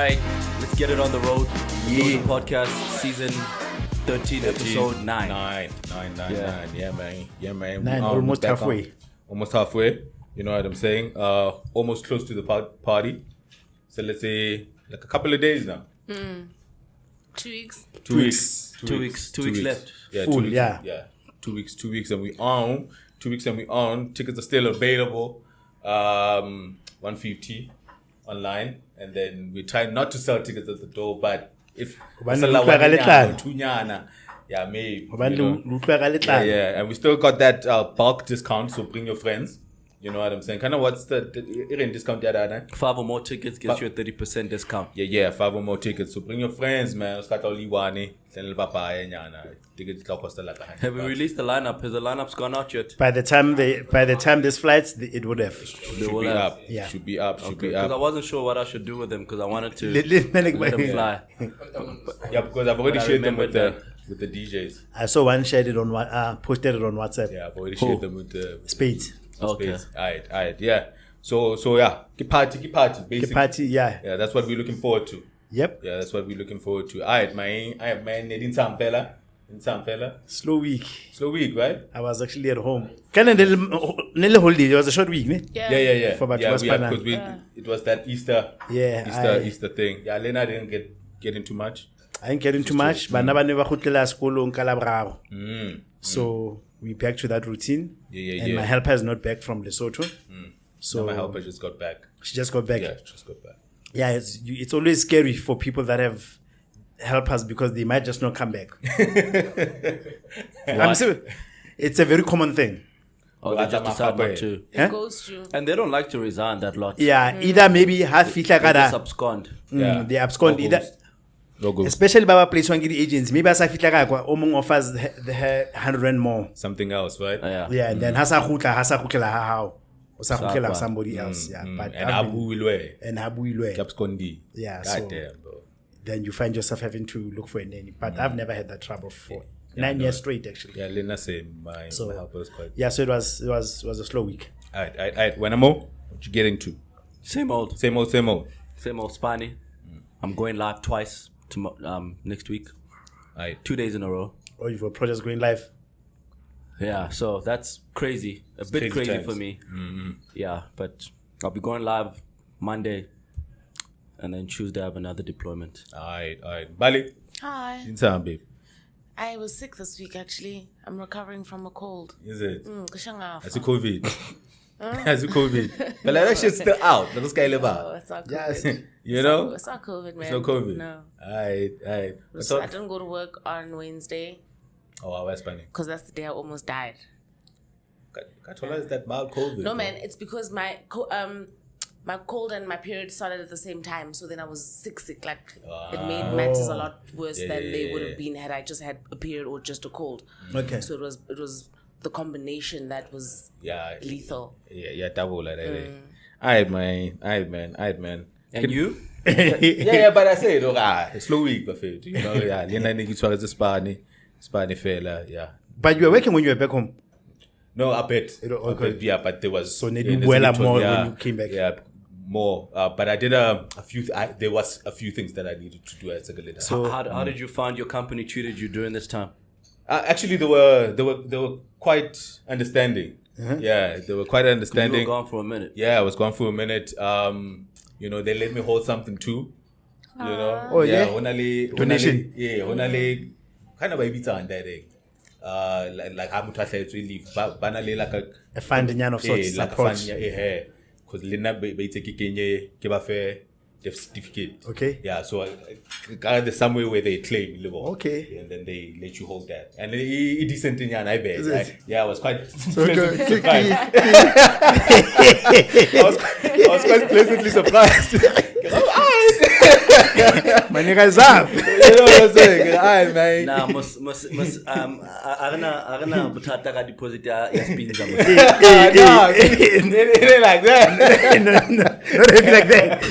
Alright, let's get it on the road. Yeah. Dojo Podcast, season 13, episode 9. Yeah, man. Nine, almost halfway. Almost halfway. You know what I'm saying? Almost close to the party. So let's say like a couple of days now. 2 weeks. 2 weeks. 2 weeks left. Yeah, Full, 2 weeks. yeah. 2 weeks. 2 weeks and we on. 2 weeks and we on. Tickets are still available. 150 online, and then we try not to sell tickets at the door, but if yeah, maybe. Yeah, and we still got that bulk discount, so bring your friends. You know what I'm saying? Kind of what's the discount? 5 or more tickets gets you a 30% discount. Yeah, 5 or more tickets. So bring your friends, man. Have we released the lineup? Has the lineup's gone out yet? By the time this flights, it would have. Should be up. Yeah. Should be up. Because I wasn't sure what I should do with them because I wanted to Let them fly. Yeah, because I've already shared them with the DJs. I saw one shared it on posted it on WhatsApp. Yeah, I've already shared them with the Spades. Okay. Alright, yeah. So yeah, keep party, basically. The party, yeah. Yeah, that's what we're looking forward to. Yep. Yeah, that's what we're looking forward to. Alright, man. In some fella. Slow week. Slow week, right? I was actually at home. Kind of nearly holiday. It was a short week, ne? Yeah. For because it was that Easter. Yeah. Easter thing. Yeah, Lena didn't get into much. I didn't get into much, but now I never khutlela sekolo nkalabraro. So we back to that routine. And my helper is not back from Lesotho. So my helper just got back. She just got back. Yeah, just got back. Yeah, it's always scary for people that have helpers because they might just not come back. It's a very common thing. Oh, they just decide not to. It goes through. And they don't like to resign that lot. Yeah, either maybe half They just fitla abscond. they abscond either. Logo. Especially Baba place one the agents. Maybe as I fitla ka omong offers the 100 rand more. Something else, right? Yeah, and then hasa khutla how. Osa khutla somebody else. Yeah, but and Abu Ilwe. Abscondi. Yeah, God so damn, bro. then you find yourself having to look for a nanny. But I've never had that trouble for 9 years straight, actually. Yeah, Lena said my helper was quite. Yeah, so it was a slow week. Alright. When I'm what you get into? Same old Spani. I'm going live twice next week. Alright. 2 days in a row. Oh, you've got projects going live. Yeah, so that's crazy. A bit crazy times. for me. Yeah, but I'll be going live Monday, and then Tuesday I have another deployment. Alright. Bali. Hi. In time, babe. I was sick this week, actually. I'm recovering from a cold. Is it? Kushangafa. That's a COVID. That's a COVID. But like, that shit's still out. That's guy live Oh, out. it's not COVID. Yes. You know? It's not COVID, man. It's not COVID. No. Alright. I didn't go to work on Wednesday Oh, wow, that's funny. because that's the day I almost died. Is that mild COVID? No, man. It's because my cold and my period started at the same time. So then I was sick. Like, it made matters a lot worse than they would have been had I just had a period or just a cold. Okay. So it was the combination that was lethal. Yeah, double like that. Alright, man. And you? Yeah, but I say it, slow week, buffet. You know, yeah. Lena nigga try to Spani fella, yeah. But you were working when you were back home. No, I bet. Okay. Yeah, but there was. So they do well more when you came back. Yeah, more. But I did a few. There was a few things that I needed to do as a leader. So how did you find your company treated you during this time? Actually, they were quite understanding. Yeah, they were quite understanding. You were gone for a minute. Yeah, I was gone for a minute. You know, they let me hold something too. You know. Oh yeah. Donation. Only kind of a bit on that day. Like how much I said to leave, but banally like a funding of sorts like approach. Because Lena be taking Kenya give a fair death certificate. Okay. Yeah, so there's somewhere where they claim live. Okay. And then they let you hold that, and it decent in I bet. Yeah, I was quite Okay. surprised. I was quite pleasantly surprised. My nigga is up. You know what I'm saying? Alright, man. Nah, arena butata ka deposit ya spin zamo. It ain't like that. No. happy like that.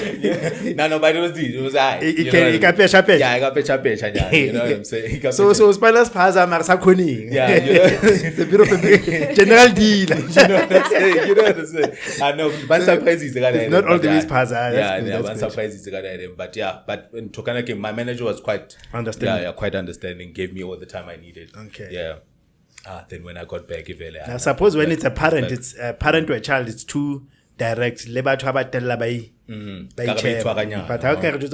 No, but it was deep. It was high. It got pesha. Yeah, I got pesha. Yeah, you know what I'm saying? So Spinal Spaza Marsakuni. Yeah, you know? It's a bit of a general deal. You know what I'm saying? I know. One surprise is not all the ways Spaza. Yeah, one surprise is but yeah, but in Tokanaki, my manager was quite understanding. Yeah, quite understanding. Gave me all the time I needed. Okay. Yeah. Then when I got back, I suppose when it's a parent, it's a parent to a child, it's too direct. But how can you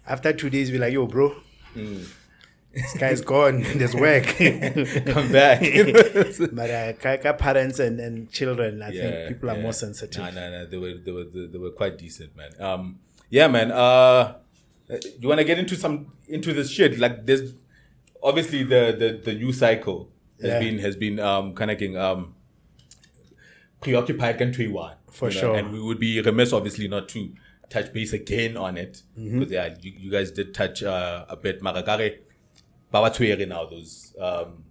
after 2 days be like, yo, bro, this guy's gone. There's work. Come back. But parents and children, I think people are more sensitive. No, they were quite decent, man. Yeah, man. You want to get into this shit? Like, there's obviously the news cycle has been kind of getting preoccupied country one for sure, and we would be remiss obviously not to touch base again on it because you guys did touch a bit. Maragare Babatsuere now, those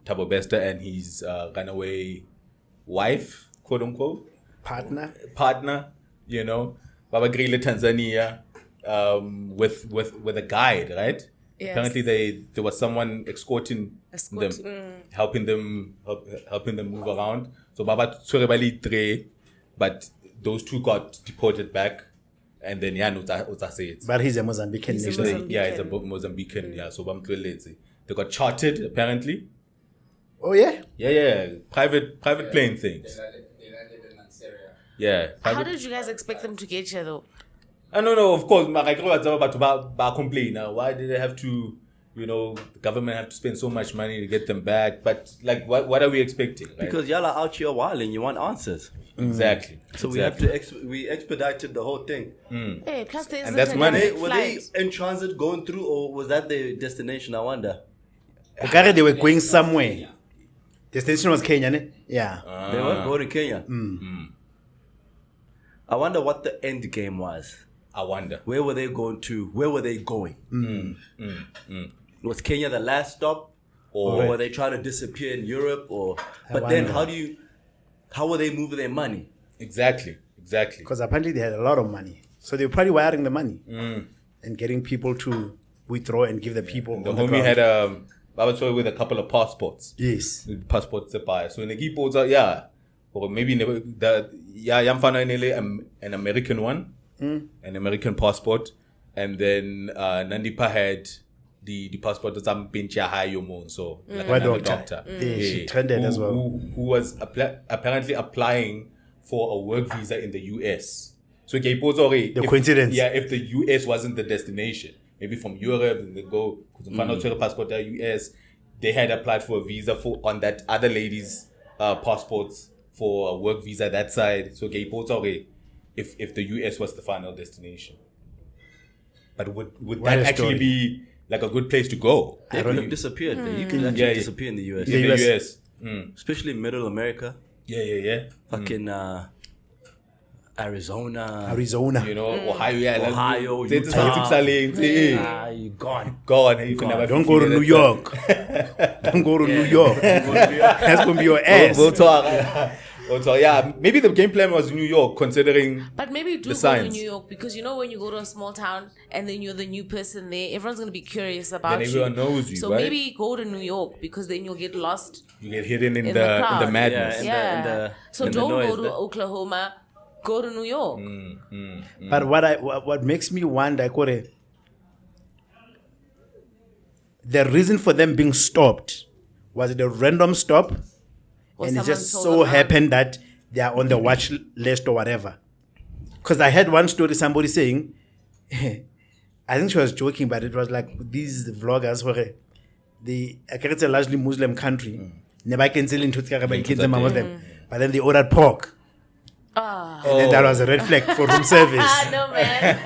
Thabo Bester and his runaway wife, quote unquote, partner, you know, Baba Grile Tanzania, with a guide, right? Yes. Apparently there was someone escorting them, helping them move around. So Baba Tsurebali 3, but those two got deported back, and then but he's a Mozambican national. Yeah, he's a Mozambican. Yeah, so they got chartered apparently. Oh yeah. Yeah. Private plane things. Yeah. How did you guys expect them to get here though? I don't know, of course, but complain now. Why did they have to, the government have to spend so much money to get them back? But like, what are we expecting? Right? Because y'all are out here wilding, you want answers. Exactly. So we have to we expedited the whole thing. Hey, plus and that's money. Were they in transit going through, or was that their destination? I wonder. Okay, they were going somewhere. Destination was Kenya, ne? Yeah. They were going to Kenya. I wonder what the end game was. I wonder. Where were they going to? Where were they going? Was Kenya the last stop? Or were they trying to disappear in Europe? But then how were they moving their money? Exactly. Because apparently they had a lot of money. So they were probably wiring the money and getting people to withdraw and give the people. The homie had Baba with a couple of passports. Yes. Passports to buy. So in the keyboards are, or maybe an American one. An American passport, and then Nandipha had the passport of some Pincha so like another doctor. She trended as well. Who was apparently applying for a work visa in the US. So the coincidence. Yeah, if the US wasn't the destination, maybe from Europe and they go because passport to US, they had applied for a visa on that other lady's passports for a work visa that side. So if the US was the final destination. But would that actually be like a good place to go? They could have disappeared. You can actually disappear in the US. In the US. Especially Middle America. Yeah. Fucking Arizona. Ohio. You're gone. You can never Don't go to New York. Don't go to New York. That's going to be your ass. So yeah, maybe the game plan was New York, considering. But maybe do go to New York because when you go to a small town and then you're the new person there, everyone's gonna be curious about you. Then everyone knows you, so right? Maybe go to New York because then you'll get lost. You get hidden in the madness. So don't go to Oklahoma. Go to New York. But what makes me wonder, Kore, the reason for them being stopped was it a random stop? And it just so happened that they are on the watch list or whatever. Because I heard one story, somebody saying, I think she was joking, but it was like these vloggers were it's a largely Muslim country. Never can sell into them. But then they ordered pork. And then that was a red flag for room service. No, man.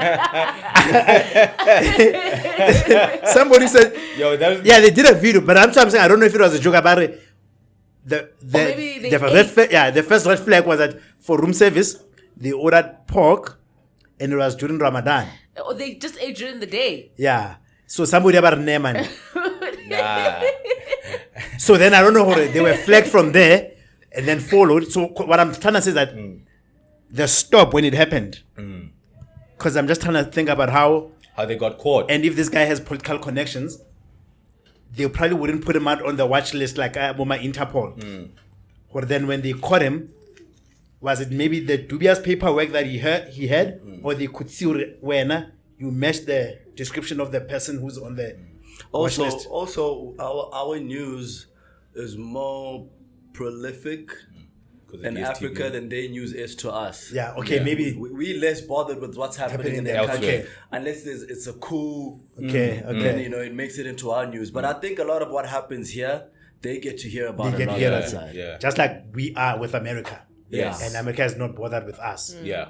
Somebody said, they did a video, but I'm saying I don't know if it was a joke about it. The first red flag was that for room service, they ordered pork and it was during Ramadan. Oh, they just ate during the day. Yeah. So somebody about Neyman. So then I don't know how they were flagged from there and then followed. So what I'm trying to say is that the stop when it happened. Because I'm just trying to think about how they got caught. and if this guy has political connections, they probably wouldn't put him out on the watch list like Moma Interpol. Or then when they caught him, was it maybe the dubious paperwork that he had, or they could see when you match the description of the person who's on the watch list? Also, our news is more prolific in Africa than their news is to us. Yeah, okay, maybe. We less bothered with what's happening in their elsewhere. country unless it's a coup. Okay. And, it makes it into our news. But I think a lot of what happens here, they get to hear about it on the other side. Yeah. Just like we are with America. Yes. And America is not bothered with us. Yeah.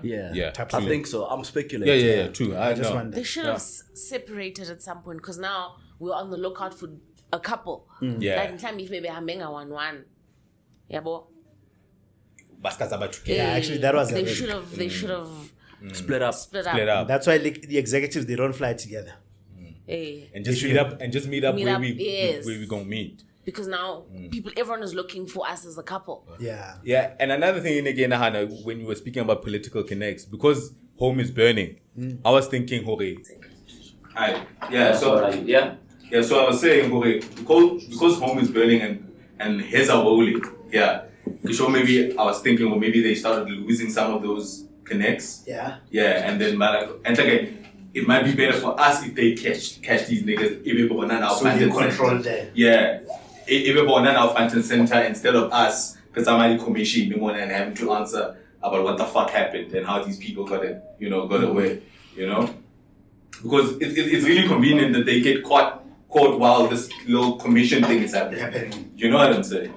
I think so. I'm speculating. Yeah, true. I just know. wonder. They should have separated at some point because now we're on the lookout for a couple. Yeah. Like in time if maybe Hamenga 1-1. Yeah, boy. Yeah, actually, that was a They risk. should have Split up. split up. Split up. That's why the executives, they don't fly together. And just meet up Meet where up, we yes. where we gonna meet. Because now everyone is looking for us as a couple. Yeah. Yeah, and another thing again, Hannah, when you were speaking about political connects, because home is burning, I was thinking, Hore. So I was saying, Hore, because home is burning and heads are rolling, so maybe I was thinking, or maybe they started losing some of those connects. Yeah. Yeah, and then it might be better for us if they catch these niggas if we go on our So they control center. them. Yeah, if we go on our Phantom Center instead of us, because somebody commission and having to answer about what the fuck happened and how these people got away, because it's really convenient that they get caught while this little commission thing is happening. You know what I'm saying?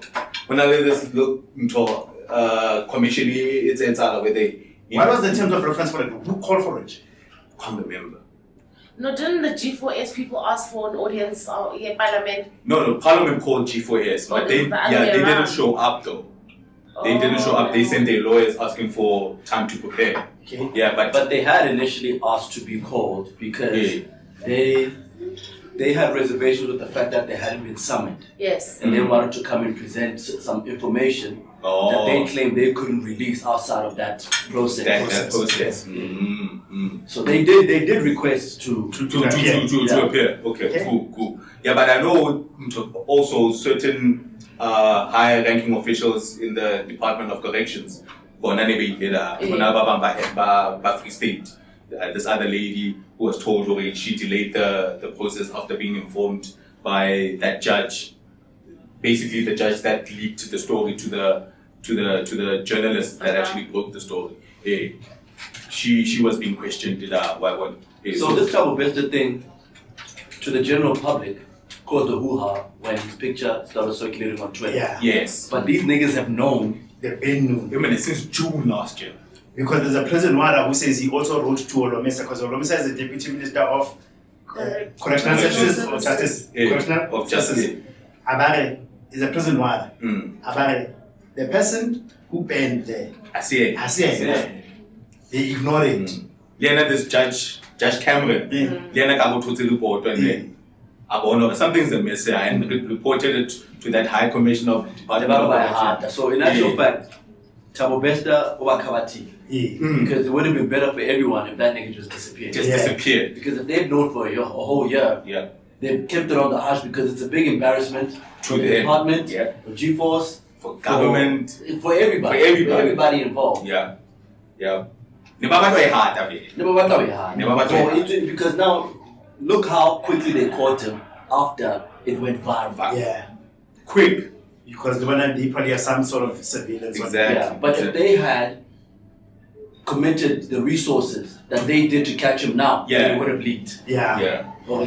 When I let this little commission, it's all where they. What was the terms of reference for it? Who called for it? Can't remember. No, didn't the G4S people ask for an audience in Parliament? No, Parliament called G4S, but they didn't show up though. They didn't show up. They sent their lawyers asking for time to prepare. Okay. Yeah, But they had initially asked to be called because they had reservations with the fact that they hadn't been summoned. Yes. And they wanted to come and present some information that they claimed they couldn't release outside of that process. that process. So they did request to appear. Okay, cool. Yeah, but I know also certain higher-ranking officials in the Department of Corrections, Free State, this other lady who was told already she delayed the process after being informed by that judge, basically the judge that leaked the story to the journalist that actually broke the story. She was being questioned. So this Thabo Bester thing to the general public caused a hoo-ha when his picture started circulating on Twitter. Yeah. Yes. But these niggas have known. They've been I mean, since June last year. because there's a President Wada who says he also wrote to Olomisa because Olomisa is the Deputy Minister of Correctional Services or Justice. Correctional Of Justice. Abare is a President Wada. Abare, the person who banned the I see it. they ignore it. Lena, this Judge Cameron, Lena got to the report and then something's amiss here and reported it to that High Commissioner of Department of Correction. So in actual fact, Thabo Bester Wakawati. Because it would have been better for everyone if that nigga just disappeared. Disappeared. Because if they've known for a whole year, they've kept it on the hush because it's a big embarrassment for the department, for G-Force, for government, for everybody involved. Because now, look how quickly they caught him after it went viral. Yeah. Quick. Because they probably have some sort of surveillance. Exactly. Yeah, but if they had committed the resources that they did to catch him now, they would have leaked. Yeah. So I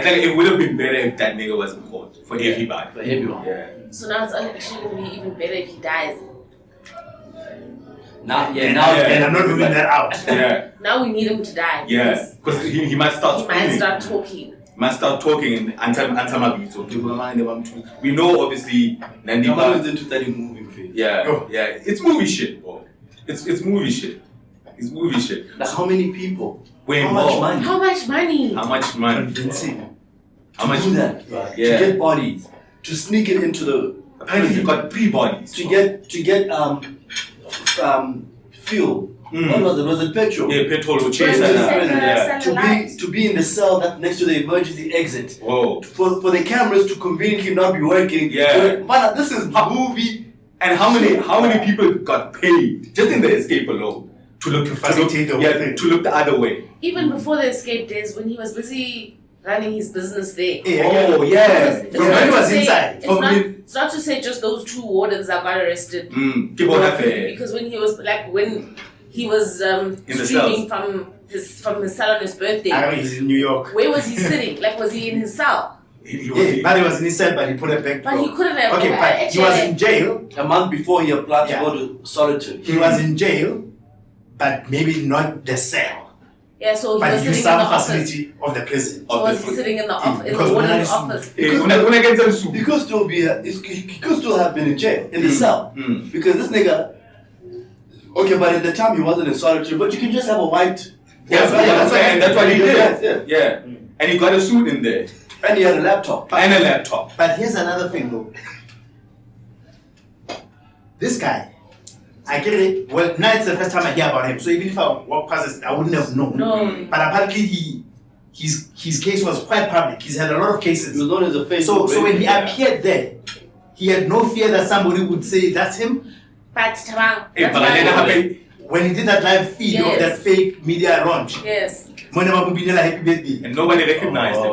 think it would have been better if that nigga wasn't caught for everybody. For everyone. Yeah. So now it's actually going to be even better if he dies. And I'm not ruling that out. Yeah. Now we need him to die. Yeah. Because he might start He might start talking. And we know obviously Nandipha is Nandipha. into that moving phase. Yeah. It's movie shit, bro. It's movie shit. It's movie shit. Like how many people? Way How more. much money? How much money? How much money? Convincing. How much to do that? Yeah. To get bodies, to sneak it into the Apparently he got 3 bodies. To get fuel. What was it? Was it petrol? Yeah, petrol to chase Well, that. To be in the cell that next to the emergency exit. Whoa. For the cameras to conveniently not be working. Yeah. Man, this is movie. And how many people got paid just in the escape alone to look facilitate the whole thing. to look the other way? Even before the escape days, when he was busy running his business there. Oh yeah. It's When not he to was say- inside, It's not to say just those 2 wardens that got arrested. Keep on that Because when he was the streaming from his cell on his birthday, I mean, he's in New York. where was he sitting? Like, was he in his cell? But he was in his cell, but he put it back. But he couldn't have. Okay, but he was in jail. A month before he applied Yeah. to go to solitude. He was in jail, but maybe not the cell, Yeah, so he but was he used sitting in the some office. facility of the prison. So was he sitting in the office, in the Because warden's when I office? He could still be. He could still have been in jail in the cell because this nigga. Okay, but at the time he wasn't in solitude. But you can just have a white. That's what he did. Yeah. Yeah. And he got a suit in there. And he had a laptop. And a laptop. But here's another thing, though. This guy, I get it. Well, now it's the first time I hear about him. So even if I walk past this, I wouldn't have known. No. But apparently his case was quite public. He's had a lot of He cases. was known as a face. So when he appeared there, he had no fear that somebody would say that's him. But Tabang, Hey, that's but why- then happened. When he did that live feed of Yes. that fake media launch, Yes. happy birthday. And nobody recognized him.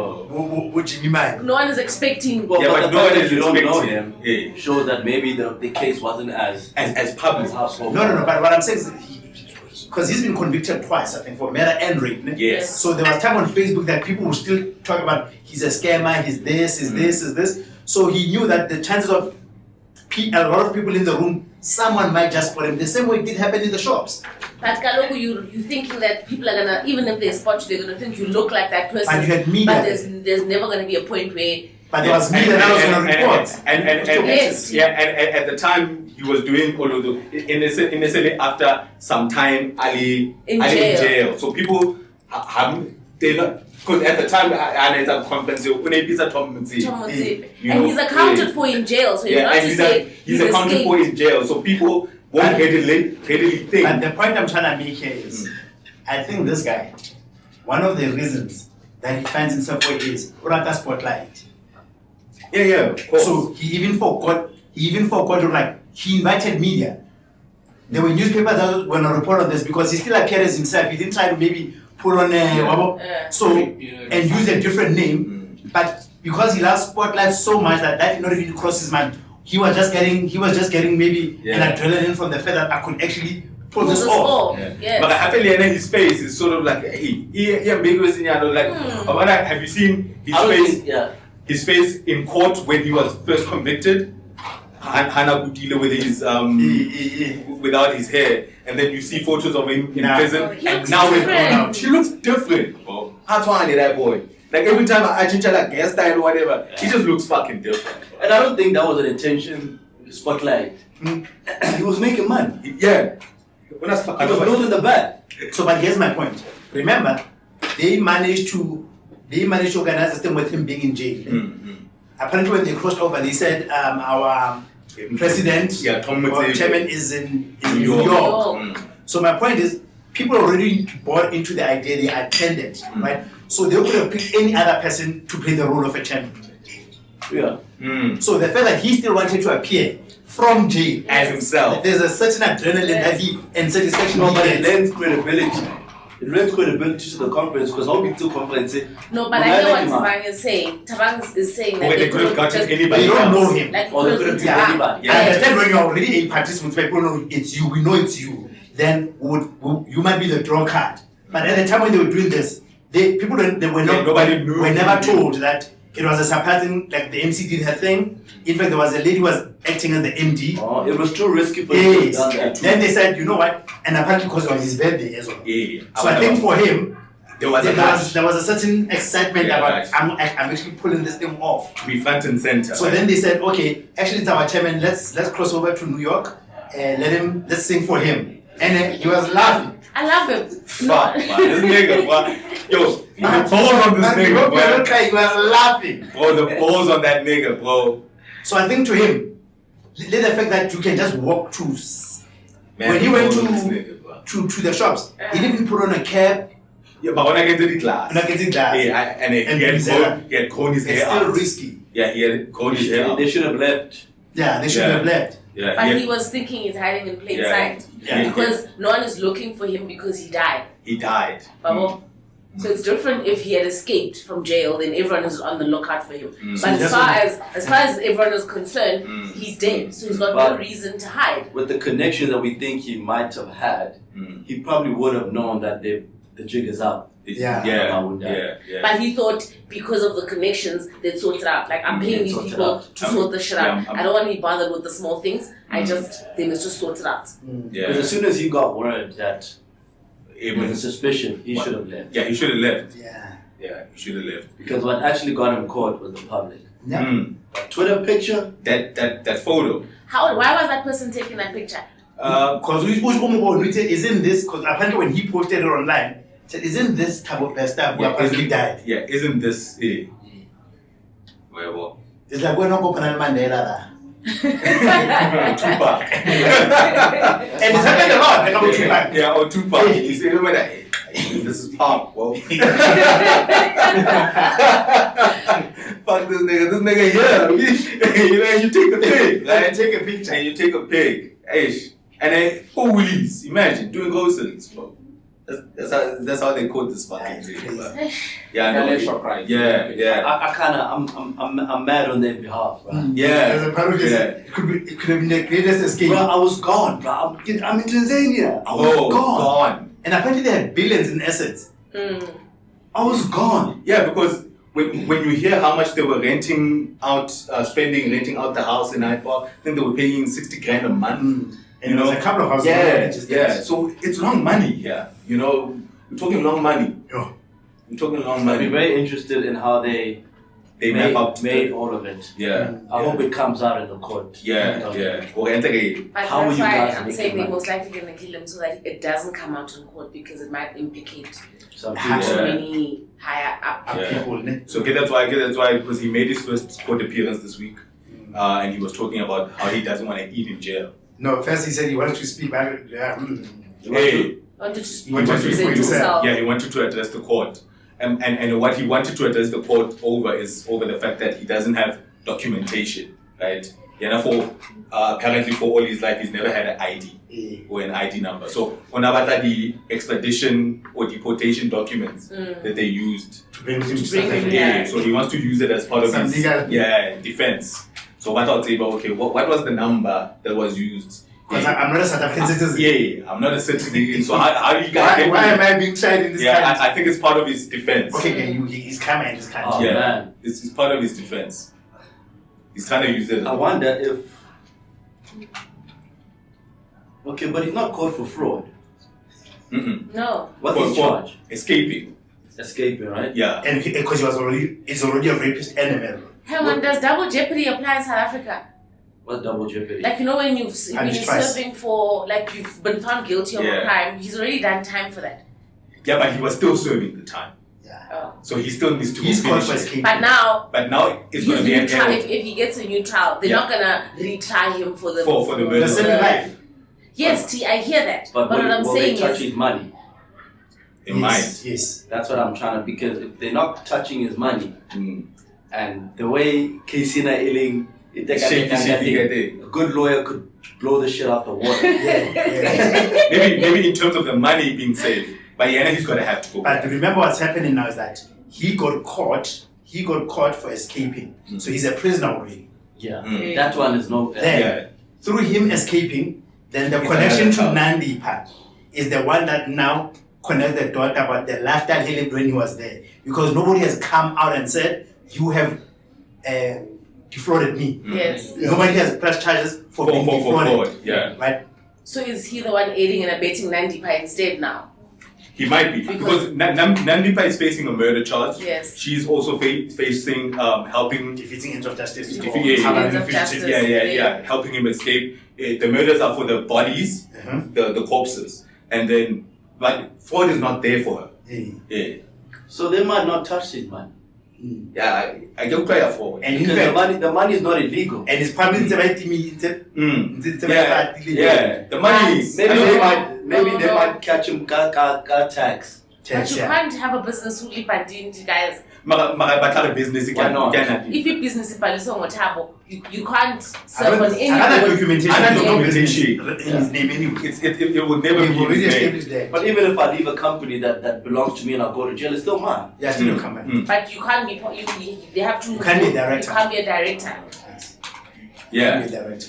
What Jimmy Mike? No one is expecting. Well, Yeah, but but the no fact one that is you don't know expecting him him. shows that maybe the case wasn't as public. No. But what I'm saying is, because he's been convicted twice, I think, for murder and rape. ne? Yes. So there was time on Facebook that people would still talk about he's a scammer, he's this, he's this, he's this. So he knew that the chances of a lot of people in the room, someone might just spot him. The same way it did happen in the shops. But Kaloku, you thinking that people are gonna, even if they spot you, they're gonna think you look like that person. And you had media. But there's never gonna be a point where. But there was me that I was going to report. Yes. And at the time he was doing all of the initially after some time Ali In in jail. jail. So people they not because at the time I had a conference Tom Motsepe. Yeah. And he's accounted for in jail, so he's not and to say he's accounted for in jail. So people won't readily think. And the point I'm trying to make here is, I think this guy, one of the reasons that he finds himself where he is, Urata Spotlight. Yeah, of course. So he even forgot, like, he invited media. There were newspapers that were going to report on this because he still appeared as himself. He didn't try to maybe put on and use a different name. But because he loves Spotlight so much that did not even cross his mind. He was just getting maybe an adrenaline from the fact that I could actually pull this off. Yeah. Yes. But I feel like his face is sort of like, he ambiguous in like, have you seen his face? His face in court when he was first convicted, Hana Gudile with his without his hair, and then you see photos of him in prison, He and looks now with different. out, he looks different. Bro. How tall that boy? Like every time I change like hairstyle or whatever, he just looks fucking different. And I don't think that was an intention. Spotlight. He was making money. Yeah. He was building the bag. So, but here's my point. Remember, they managed to organize a thing with him being in jail. Apparently, when they crossed over, they said our president Tom or Motsepe chairman is in New New York. York. So my point is, people already bought into the idea. They attended, right? So they could have picked any other person to play the role of a chairman. Yeah. So the fact that he still wanted to appear from jail as himself. there's a certain adrenaline that he and satisfaction. No, but he it gets. lends credibility. It lends credibility to the conference because how we still conference it. No, but I know what Tabang is saying. Tabang is saying that Okay, they they could have gotten But anybody you don't else. know him. Like, Or they could have picked anybody. I understand when you're already a participant, people know it's you, we know it's you, then you might be the draw card. But at the time when they were doing this, nobody knew. were never told that it was a surprising, like the MC did her thing. In fact, there was a lady who was acting as the MD. Oh, it was too risky for him to have Yes. done that. Then they said, you know what? And apparently because it was his birthday as well. Yeah. So I think for him, there was there was a certain excitement Yeah, about right. I'm actually pulling this thing off. to be front and center. So then they said, okay, actually it's our chairman. Let's cross over to New York and let's sing for him. And he was laughing. I love him. Fuck, man, this nigga, bro. Yo, the balls on this nigga, bro. He was laughing. Bro, the balls on that nigga, bro. So I think to him, let the fact that you can just walk through. Man, When he went all this nigga, bro. to the shops, he didn't put on a cap. Yeah, but when I get to the class, When I get to class. he had grown his It's hair still out. risky. Yeah, he had grown his hair out. They should have left. Yeah, they should Yeah. have left. Yeah, But had- he was thinking he's hiding in plain Yeah. sight. Yeah. Because no one is looking for him because he died. he died. Babo. So it's different if he had escaped from jail, then everyone is on the lookout for him. But So as that's far as everyone is concerned, he's dead. So he's got no But- reason to hide. With the connection that we think he might have had, he probably would have known that the jig is up. Yeah. Yeah. But he thought because of the connections, they'd sort it out. Like, I'm paying They'd these sort it people out. to sort the shit out. I'm- I don't want to be bothered with the small things. They must just sort it out. Because as soon as he got word that It it was a was, suspicion, he should have left. yeah, he should have left. Yeah. Yeah, he should have left. Because what actually got him caught was the public. Yeah. That Twitter picture, That photo. Why was that person taking that picture? Because isn't this, because apparently when he posted it online, said, isn't this Thabo Bester who apparently died? Yeah, isn't this well, It's like we're not going to Mandela. Tupac. And it's happened a lot, like about Tupac. Yeah, or Tupac. You see, remember that? This is Pop, well. Fuck this nigga. This nigga here. You know, you take a pig, right? Take a picture. And you take a pig. Ish. And then Woolies. Imagine doing groceries, bro. That's how they caught this fucking thing, bro. Yeah, I know. Yeah. I'm mad on their behalf, bro. Yeah. As a part of his, Yeah. it could have been the greatest escape. Bro, I was gone, bro. I'm in Tanzania. I was gone. And apparently they had billions in assets. I was gone. Yeah, because when you hear how much they were renting out the house in Hyde Park, I think they were paying 60 grand a month. And there was a couple of houses. Yeah. So it's long money, yeah. You know, we're talking long money. Yeah. We're talking long I'd money. be very interested in how they map up made all of it. Yeah. I hope it comes out in the court. Yeah. Or enter a But How that's will you why guys I'm make saying it they're right? most likely going to kill him so that it doesn't come out in court because it might implicate Some too people. many higher up. Yeah. People, ne? So that's why because he made his first court appearance this week, and he was talking about how he doesn't want to eat in jail. No, first he said he wanted to speak back. Yeah. Hey, Wanted to speak He wanted to speak for represent himself. yeah, he wanted to address the court, and what he wanted to address the court over is over the fact that he doesn't have documentation, right? Yeah, apparently for all his life he's never had an ID or an ID number. So on about the extradition or deportation documents that they used. To bring him to bring him South here. Africa. Yeah, so he wants to use it as part of Some his legal- defense. So what I'll say about what was the number that was used? Because I'm not a South African citizen. Yeah, I'm not a citizen. So how do you guys Why am I being tried in this Yeah, country? I think it's part of his defense. Okay, he's coming in this country. Oh, Yeah, man. it's part of his defense. He's trying to use it. I wonder if. Okay, but he's not caught for fraud. No. What's his charge? Escaping. Escaping, right? Yeah. And because he's already a rapist and a murderer. Herman, does double jeopardy apply in South Africa? What's double jeopardy? Like, you know, when you're twice. serving for, like, you've been found guilty of a Yeah. crime, he's already done time for that. Yeah, but he was still serving the time. Yeah. Oh. So he still needs to He's caught finish for it. escaping. But now, But now it's going to be an trial, error if he gets a new trial, they're Yeah. not gonna retry him for the for the The murder. same life. Yes, T, I hear that. But what I'm will saying they touch is, his money? It might. Yes. That's what I'm trying to, because if they're not touching his money, Mm. and the way Kesina Illing, Shaky, a good lawyer could blow the shit out the water. Yeah. Maybe in terms of the money being saved, but yeah, he's going to have to go. But remember what's happening now is that he got caught for escaping. So he's a prisoner already. Yeah, Mm. that one is no. Then, Yeah. through him escaping, then the It's connection to another Nandipha is the one that now connects the dot about the lifestyle he lived when he was there. Because nobody has come out and said, you have defrauded me. yes. Nobody has pressed charges for being defrauded. fraud. Yeah. Right? So is he the one aiding and abetting Nandipha instead now? He might be because Nandipha is facing a murder charge. Yes. She's also facing helping. Defeating ends of justice. Ends of justice. Yeah, helping him escape. The murders are for the bodies, the corpses, and then but fraud is not there for her. Yeah. Yeah. So they might not touch his money. Yeah, I can play for. And in Because fact, the money is not illegal. and it's probably Yeah, the money. Maybe they might catch him got tax. But you can't have a business who guys. Mara business. Why not? If your business is Thabo, you can't serve I on don't- any another board. documentation Another is not documentation. in his name anyway. It would never We've be already his name. established that. But even if I leave a company that belongs to me and I go to jail, it's still mine. Yeah, still your company. But you can't be. They have to. You can't be a director. You can't be a director. Yeah, Be a director.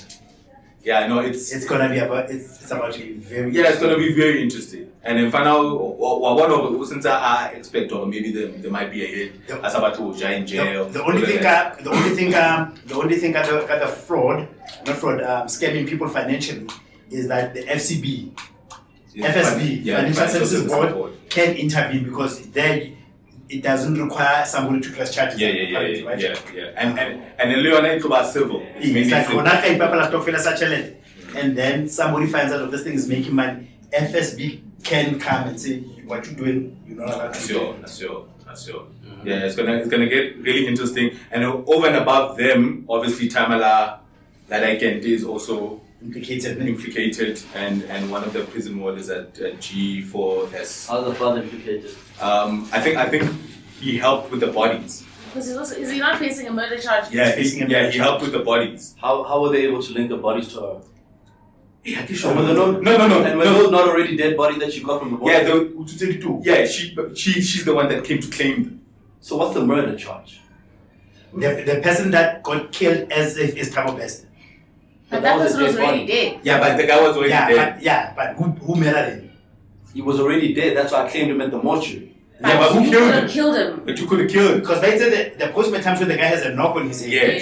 yeah, no, it's It's gonna be about it's about to be very yeah, it's gonna be very interesting. And then find out one of since I expect or maybe there might be a hit as about to in jail. The only thing got the fraud, not fraud, scamming people financially is that the FCB, FSB, Financial Services Board, can intervene because there it doesn't require somebody to press charges. Yeah. And then Leon ain't about civil. It's like Konaka in Papa Laptop such a land. And then somebody finds out this thing is making money. FSB can come and say what you're doing, you're not allowed to do. That's sure. Yeah, it's gonna get really interesting. And over and above them, obviously Tamala Dalai Kente is also Implicated. and one of the prison warders at G4S. How's the father implicated? I think he helped with the bodies. Because is he not facing a murder charge? Yeah, Facing a he murder helped with the bodies. How were they able to link the bodies to her? Yeah, And were those not already dead body that she got from the body? Yeah, she's the one that came to claim them. So what's the murder charge? The person that got killed as if is Thabo Bester. But that person was already dead. Yeah, but the guy was already dead. But who murdered him? He was already dead. That's why I claimed him at the mortuary. Yeah, but who you killed could him? have killed him. But you could have killed him. Because they said the postmortem show the guy has a knock on his head.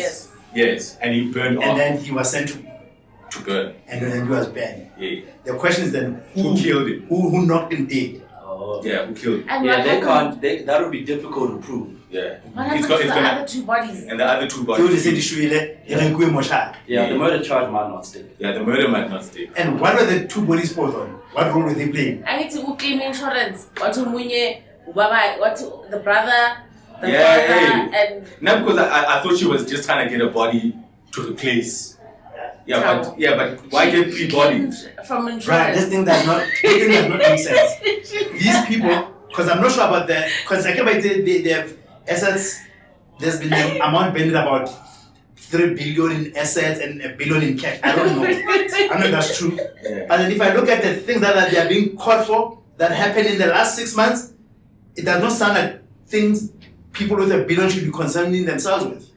Yes. And he burned off And then he was sent to burn. and then he was banned. Yeah. The question is then Who killed him? Who knocked him dead? Oh. Yeah, who killed him? And Yeah, what they happened? can't. That would be difficult to prove. Yeah. What happened to the other two bodies? And the other two So they said bodies. Yeah, the murder charge might not stick. Yeah, the murder might not stay. And what were the two bodies for then? What role were they playing? I need to claim insurance. What the brother, the Yeah, father, and Not because I thought she was just trying to get a body to replace. Yeah, but why get three bodies? from insurance? Right, this thing does not make sense. These people, because I'm not sure about that, because I can't they have assets. There's been an amount banded about 3 billion in assets and 1 billion in cash. I don't know. I know that's true. Yeah. But then if I look at the things that they are being caught for that happened in the last 6 months, it does not sound like things people with 1 billion should be concerning themselves with.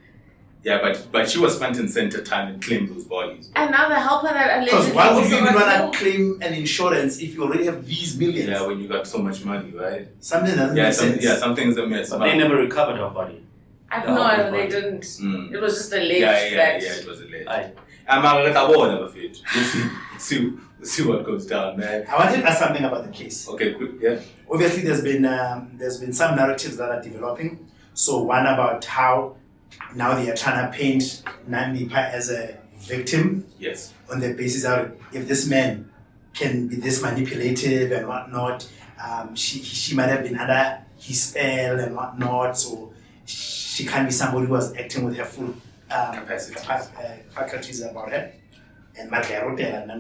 Yeah, but she was front and center trying to claim those bodies. And now the helper that Because allegedly why would also you even got want killed? to claim an insurance if you already have these millions? Yeah, when you got so much money, right? Something doesn't make sense. Some things are mess. But they never recovered her body. No, they didn't. Mm. It was just alleged Yeah, that. it was alleged. Aye. I'm a We'll see what goes down, man. I wanted to ask something about the case. Okay, quick, yeah. Obviously, there's been some narratives that are developing. So one about how now they are trying to paint Nandipha as a victim Yes. on the basis of if this man can be this manipulative and whatnot, she might have been under his spell and whatnot. So she can't be somebody who was acting with her full Capacity. faculties about her. And Margarota and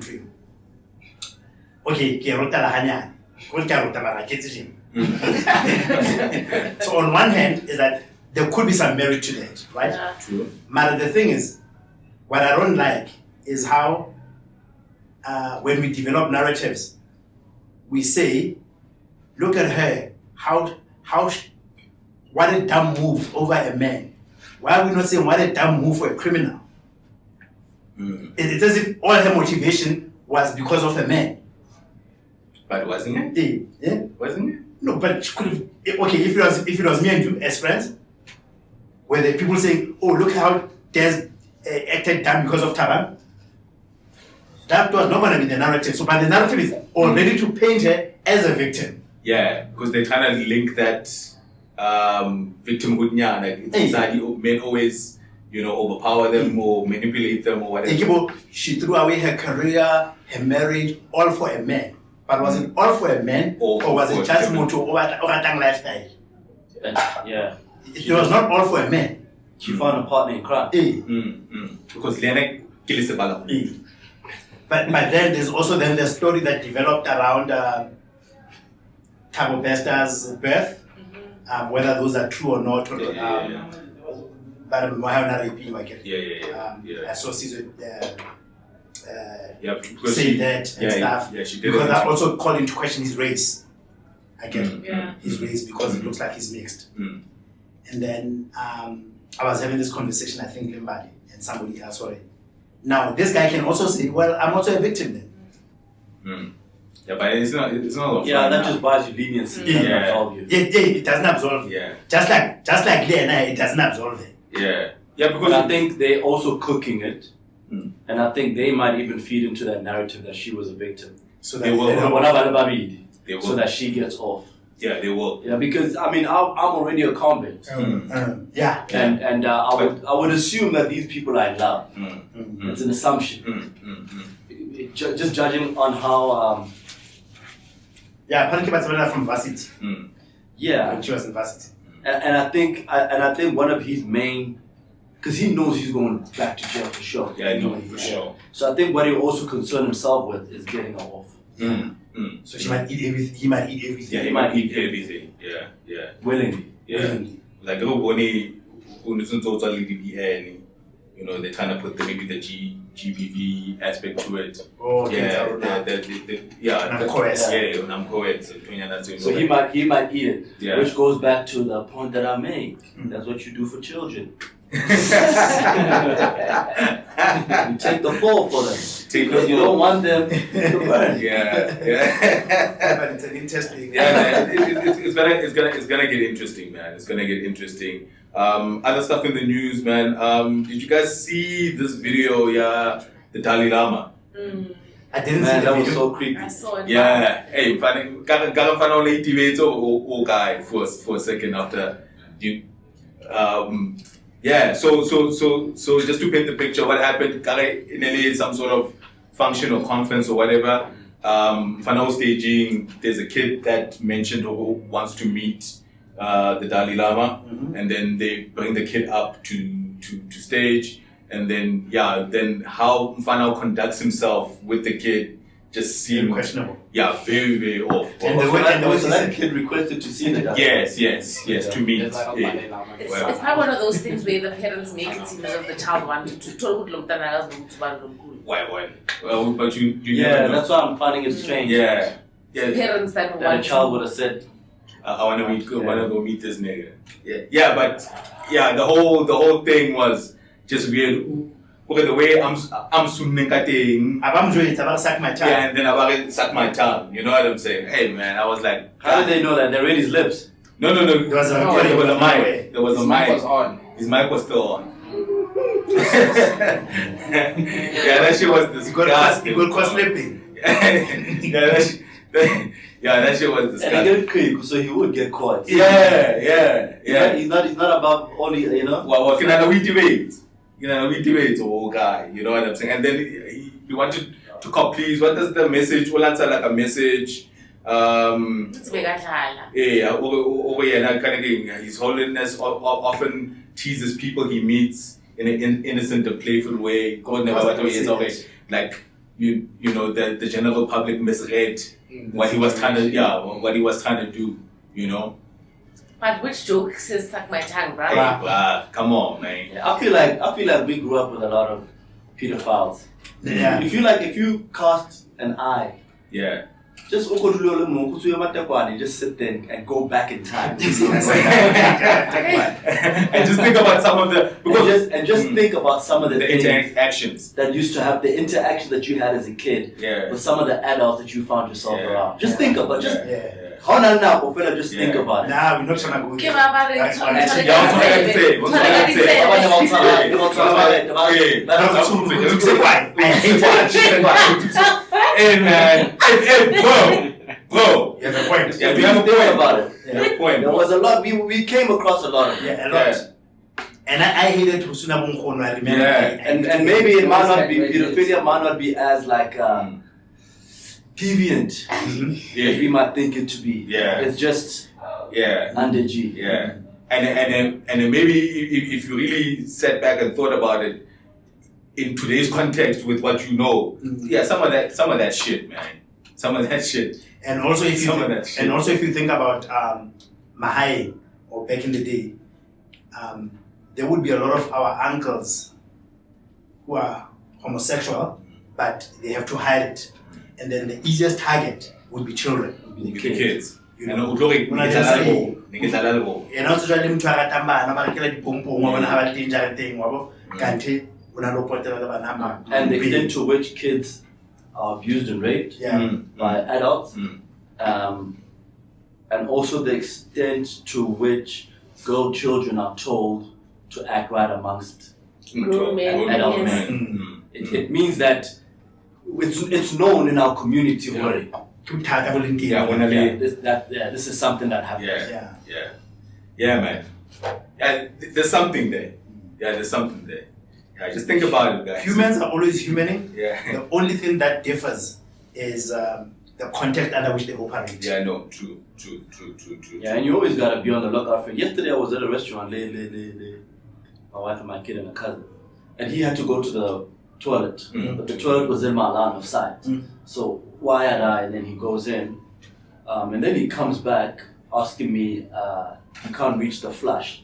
okay, Kerota Hanya. So on one hand is that there could be some merit to that, right? Yeah. True. But the thing is, what I don't like is how when we develop narratives, we say, look at her, what a dumb move over a man. Why are we not saying what a dumb move for a criminal? Mm. It's as if all her motivation was because of a man. But wasn't it? Yeah? Wasn't it? No, but she could have. Okay, if it was me and you as friends, where the people saying, "Oh, look how Des acted dumb because of Thabo," that was not going to be the narrative. So, but the narrative is already to paint her as a victim. Yeah, because they're trying to link that victimhood, like men always, overpower them or manipulate them or whatever. She threw away her career, her marriage, all for a man. But was it all for a man, or was it just more to overtime lifestyle? Yeah. it was not all for a man. She found a partner in crime. Because Lenek Kilisabala. But then there's also then the story that developed around Thabo Bester's birth, whether those are true or not. But I saw Caesar say that and stuff. Yeah, she did. Because that also called into question his race. His race, because it looks like he's mixed. And then I was having this conversation, I think, Limbali and somebody else. Sorry. Now this guy can also say, "Well, I'm also a victim then." Yeah, but it's not. Yeah, that just buys you leniency. It doesn't absolve you. It doesn't absolve. Yeah. Just like Lena, it doesn't absolve them. Yeah, because I think they're also cooking it, and I think they might even feed into that narrative that she was a victim. So they will. So that she gets off. Yeah, they will. Yeah, because I mean, I'm already a convict. And I would assume that these people are in love. It's an assumption. Just judging on how. Apparently, Barcelona from varsity. Yeah, when she was in varsity. And I think one of his main, because he knows he's going back to jail for sure. Yeah, I know for sure. So I think what he also concerned himself with is getting her off. So she might eat everything. He might eat everything. Yeah, he might eat everything. Yeah. Willingly. Yeah. Like they're trying to put maybe the GBV aspect to it. Oh, So he might eat it, which goes back to the point that I made. That's what you do for children. You take the fall for them because you don't want them to burn. But it's an interesting. It's gonna get interesting, man. It's gonna get interesting. Other stuff in the news, man. Did you guys see this video? Yeah, the Dalai Lama. I didn't see that. That was so creepy. I saw it. Yeah. Hey, guy for a second after you. Yeah, so just to paint the picture, what happened in LA, some sort of function or conference or whatever, final staging, there's a kid that mentioned who wants to meet the Dalai Lama, and then they bring the kid up to stage, and then how Mfano conducts himself with the kid just seemed questionable. Yeah, very, very off. And that kid requested to see the guy. Yes, to meet. It's probably one of those things where the parents make it seem as if the child wanted to look at Why? Well, but you yeah, that's why I'm finding it strange. Yeah. Parents that a child would have said, I want to go meet this nigga. Yeah, but the whole thing was just weird. Okay, the way I'm swimming at suck my tongue. Yeah, and then I suck my tongue. You know what I'm saying? Hey man, I was like, how did they know that? They read his lips. No. There was a mic. There was a mic. Was on. His mic was still on. Yeah, that shit was disgusting. Good cause slipping. That shit was disgusting. And he get quick, so he would get caught. Yeah. He's not above only, Well, can I debate? We debate, guy. You know what I'm saying? And then he wanted to cop, please. What does the message? We'll answer like a message. His Holiness often teases people he meets in an innocent and playful way. God never like you know the general public misread what he was trying to do. You know. But which joke says suck my tongue, right? Hey, come on, man. Yeah, I feel like we grew up with a lot of pedophiles. Yeah. If you cast an eye, just just sit there and go back in time. And just think about some of the think about some of the interactions that used to have the interaction that you had as a kid with some of the adults that you found yourself around. Just think about just think about it. Nah, we're not trying to go Give there. Hey man, hey bro. You have a point. Yeah, we have a point about it. There was a lot. We came across a lot of it. Yeah, a lot. And I hated Husuna Bunkono, I remember. And maybe it might not be, pedophilia might not be as like deviant as we might think it to be. Yeah. It's just under G. Yeah. And then maybe if you really sat back and thought about it in today's context with what you know, some of that shit, man. Some of that shit. And also if you think about Mahai or back in the day, there would be a lot of our uncles who are homosexual, but they have to hide it. And then the easiest target would be children. Would be the kids. You know, and also jwale motho a ratang bana ba rekela dipompong wa bona ha ba le teng jareteng wa bo kante o na le ho potela le bana ba. And the extent to which kids are abused and raped by adults, and also the extent to which girl children are told to act right amongst grown men, adult men. It means that it's known in our community already. This is something that happens. Yeah, man. Yeah, there's something there. There's something there. Yeah, just think about it, guys. Humans are always humaning. Yeah. The only thing that differs is the context under which they operate. Yeah, no, true. Yeah, and you always gotta be on the lookout for. Yesterday I was at a restaurant, my wife and my kid and a cousin, and he had to go to the toilet, but the toilet was in my line of sight. So wired eye, and then he goes in, and then he comes back asking me, he can't reach the flush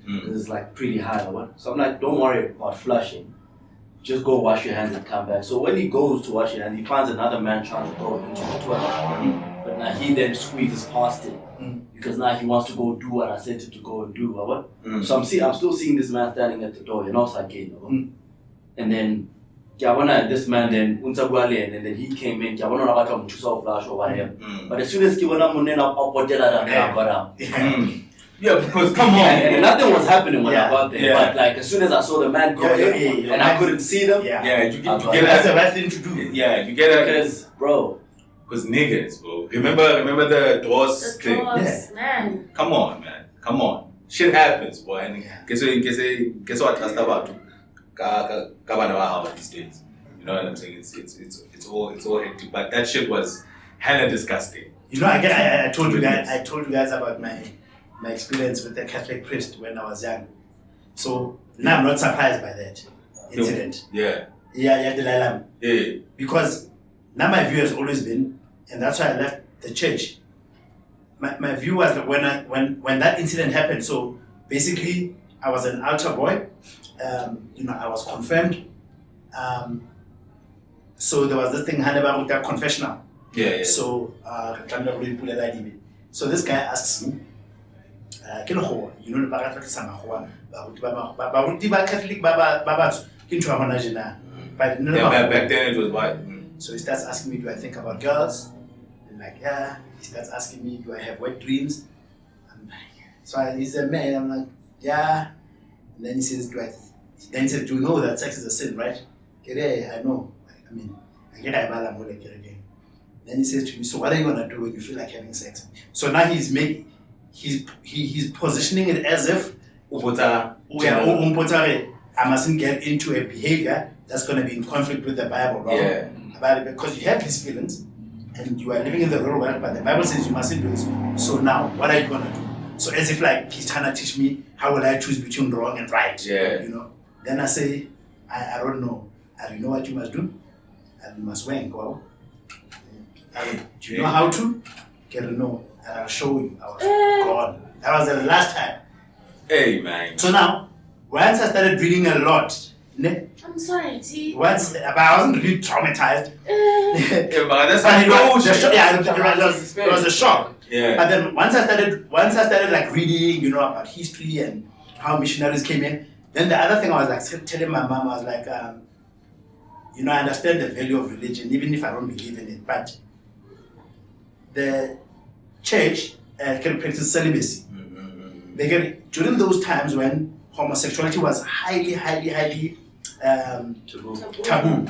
because it's like pretty high or what. So I'm like, don't worry about flushing, just go wash your hands and come back. So when he goes to wash his hands, he finds another man trying to go into the toilet, but now he then squeezes past it because now he wants to go do what I said to go and do or what. So I'm still seeing this man standing at the door, you know, and then this man then and then he came in flash or whatever. But as soon as yeah, because come on, and nothing was happening when I got there. But like as soon as I saw the man go in and I couldn't see them, you get that's the right thing to do. Yeah, you get because because niggas, bro. Remember the doors thing? Man. Come on, man. Come on. Shit happens, boy. And guess what? Trust about these days. You know what I'm saying? It's all hectic. But that shit was hella disgusting. You know, I told you guys about my experience with the Catholic priest when I was young. So now I'm not surprised by that incident. Yeah, Dalai Lama. Yeah. Because now my view has always been, and that's why I left the church. My view was that when that incident happened, so basically I was an altar boy. I was confirmed. So there was this thing, Haneba confessional. Yeah. So this guy asks me, but back then it was white. So he starts asking me, do I think about girls? I'm like, yeah. He starts asking me, do I have wet dreams? I'm like, he's a man. I'm like, yeah. And then he says, do you know that sex is a sin, right? I know. I mean, I get a bala mole again. Then he says to me, so what are you gonna do when you feel like having sex? So now he's positioning it as if I mustn't get into a behavior that's gonna be in conflict with the Bible, right? Yeah. Because you have these feelings and you are living in the real world, but the Bible says you mustn't do this. So now, what are you gonna do? So as if like he's trying to teach me how will I choose between wrong and right. Yeah. You know. Then I say, I don't know. And you know what you must do? And you must wank. Well, do you know how to? Get to know. And I'll show you. I was gone. That was the last time. Hey, man. So now, once I started reading a lot, I'm sorry, T. but I wasn't really traumatized. That's it was a shock. Yeah. But then once I started like reading, about history and how missionaries came in, then the other thing I was like telling my mom, I was like, I understand the value of religion, even if I don't believe in it, but the church can practice celibacy. During those times when homosexuality was highly taboo,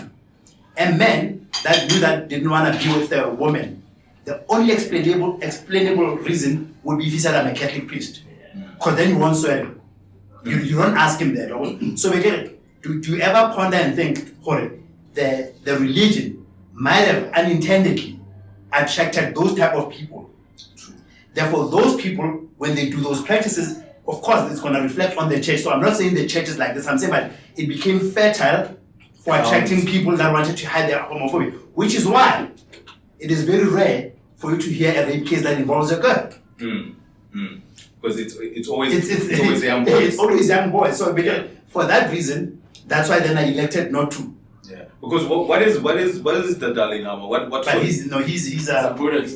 and men that didn't want to be with a woman, the only explainable reason would be if he said, I'm a Catholic priest. Because then you won't swear. You don't ask him that. So do you ever ponder and think, the religion might have unintentionally attracted those type of people. Therefore, those people, when they do those practices, of course, it's going to reflect on the church. So I'm not saying the church is like this. I'm saying, but it became fertile for attracting people that wanted to hide their homophobia, which is why it is very rare for you to hear a rape case that involves a girl. Because it's always young boys. It's always young boys. So for that reason, that's why then I elected not to. Yeah. Because what is the Dalai Lama? But he's a Buddhist.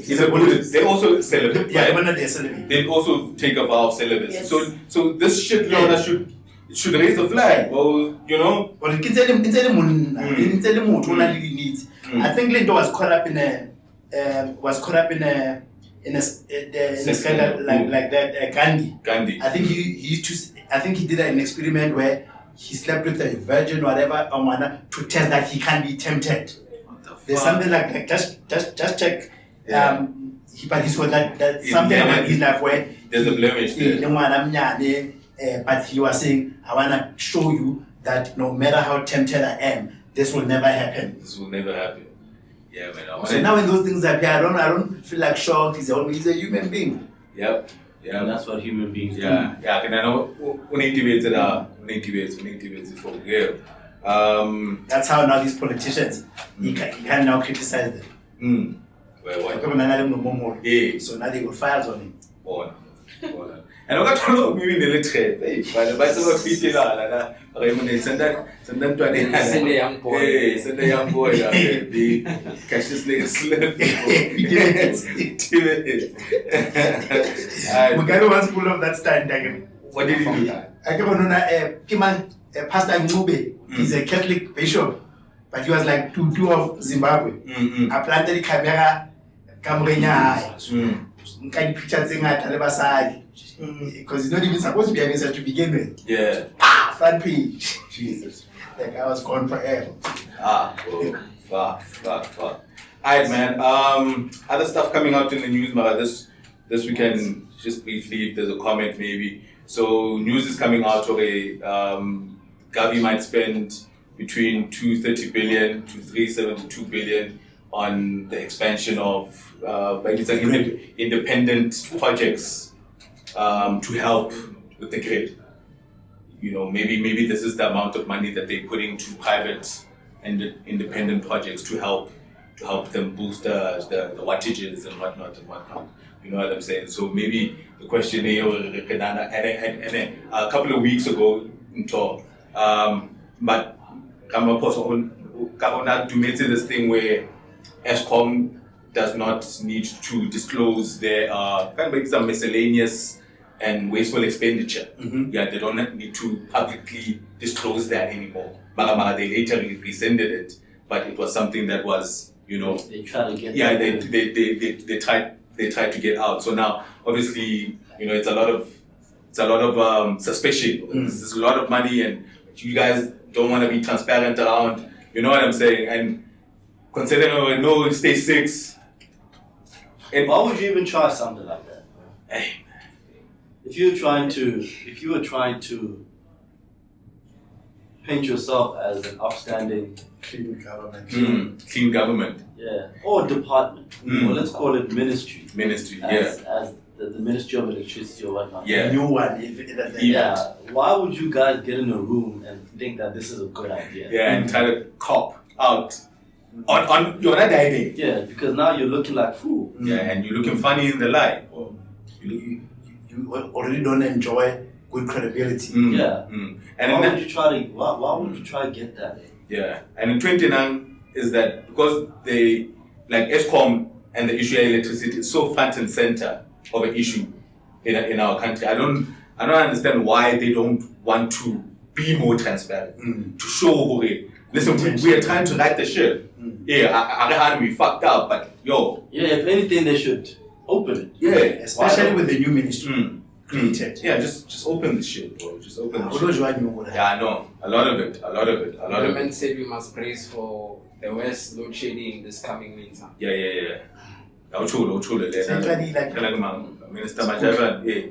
He's a Buddhist. They also celibate. Yeah, right? they're celibate. They also take a vow of celibacy. Yes. So this shit Lorna should raise the flag. Well, you know. Well, it's really needs. I think Lindo was caught up in a scandal like that. Gandhi. I think he did an experiment where he slept with a virgin, whatever, to test that he can be tempted. There's something like just check. But he saw that something about his life where there's a blemish there. But he was saying, I wanna show you that no matter how tempted I am, this will never happen. Yeah, man. So now when those things appear, I don't feel like shocked. He's a human being. Yep. Yeah, and that's what human beings do. Yeah. And I know unactivated for real. That's how now these politicians, you can now criticize them. Yeah. So now they got files on him. And I got to know maybe the little but I saw a video that send a young boy. Send a young boy. The catch this nigga slip. Mugabe was full of that stand again. What did he do? I came on Pastor Ngube. He's a Catholic bishop, but he was like two of Zimbabwe. I planted the camera, because he's not even supposed to be a message to begin with. Yeah. Front page. Jesus. That guy was gone forever. Fuck. Alright, man. Other stuff coming out in the news, Mara. This we can just briefly, if there's a comment maybe. So news is coming out of a Gavi might spend between 230 billion to 372 billion on the expansion of independent projects to help with the grid. You know, maybe this is the amount of money that they're putting to private and independent projects to help them boost the wattages and whatnot. You know what I'm saying? So maybe the question here, and a couple of weeks ago, but to make this thing where ESCOM does not need to disclose their some miscellaneous and wasteful expenditure. Yeah, they don't need to publicly disclose that anymore. They later rescinded it, but it was something that was, you know, they try to get. Yeah, they tried to get out. So now, obviously, you know, it's a lot of suspicion. There's a lot of money, and you guys don't want to be transparent around. You know what I'm saying? And considering no stage 6. And why would you even try something like that? Hey. If you were trying to paint yourself as an upstanding clean government. Clean government. Yeah. Or department. Or let's call it ministry. As the Ministry of Electricity or whatnot. Yeah. New one. Yeah. Why would you guys get in a room and think that this is a good idea? Yeah, and try to cop out on your other idea. Yeah, because now you're looking like fool. Yeah, and you're looking funny in the light. You already don't enjoy good credibility. Yeah. And why would you try to get that? Yeah. And in 29 is that because they, like ESCOM and the issue of electricity is so front and center of an issue in our country. I don't understand why they don't want to be more transparent. To show listen, we are trying to right the ship. Yeah, we fucked up, but yo. Yeah, if anything they should open it. Yeah. Especially with the new ministry. Created. Yeah, just open the shit, bro. Just open the shit. Yeah, I know. A lot of it. The government said we must brace for the worst load shedding this coming winter. Yeah. Minister Majava, yeah.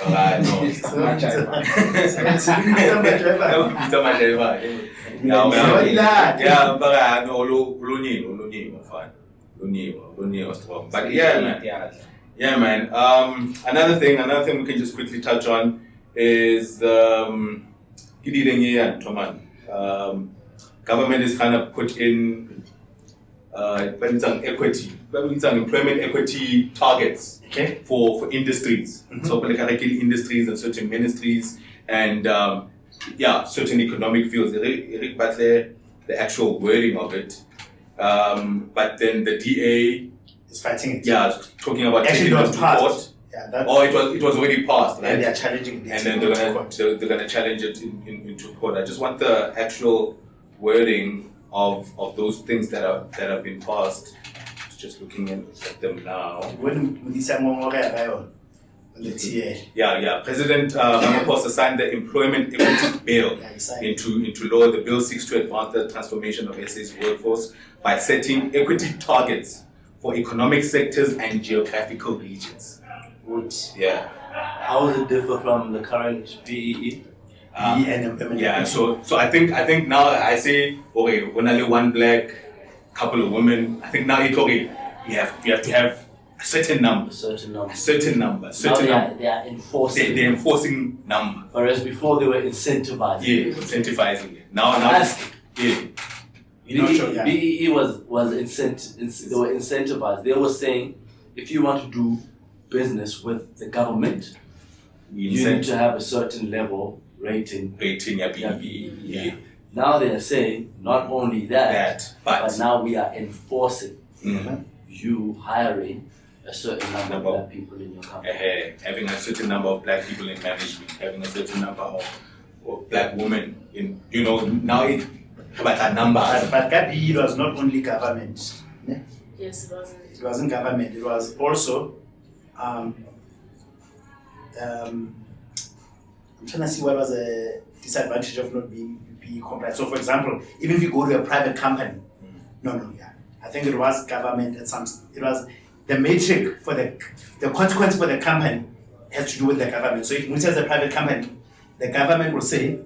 Alright, no. Mr. Majava. But yeah, man. Yeah, man. Another thing we can just quickly touch on is government is kind of put in equity, employment equity targets for industries. So industries and certain ministries and certain economic fields. Eric Butler, the actual wording of it. But then the DA is fighting it. Yeah, talking about actually taking it to court. It was already passed, right? And they are challenging it. And then they're gonna challenge it into court. I just want the actual wording of those things that have been passed. Just looking at them now. When we say the TA. President Ramaphosa signed the employment equity bill into law. The bill seeks to advance the transformation of SA's workforce by setting equity targets for economic sectors and geographical regions. Good. Yeah. How does it differ from the current BEE? So I think now I say, okay, when only one black, couple of women, I think now it's okay. You have to have a certain number. They are enforcing. They're enforcing number. Whereas before they were incentivizing. Yeah, incentivizing it. Now BEE was they were incentivized. They were saying, if you want to do business with the government, you need to have a certain level rating. BEE. Now they are saying not only that, but now we are enforcing you hiring a certain number of black people in your company. Having a certain number of black people in management, having a certain number of black women in, now it's about a number. But BEE was not only government. Yes, it wasn't. It wasn't government. It was also I'm trying to see what was the disadvantage of not being compliant. So, for example, even if you go to a private company, I think it was government at some. It was the metric for the consequence for the company has to do with the government. So, if we say as a private company, the government will say,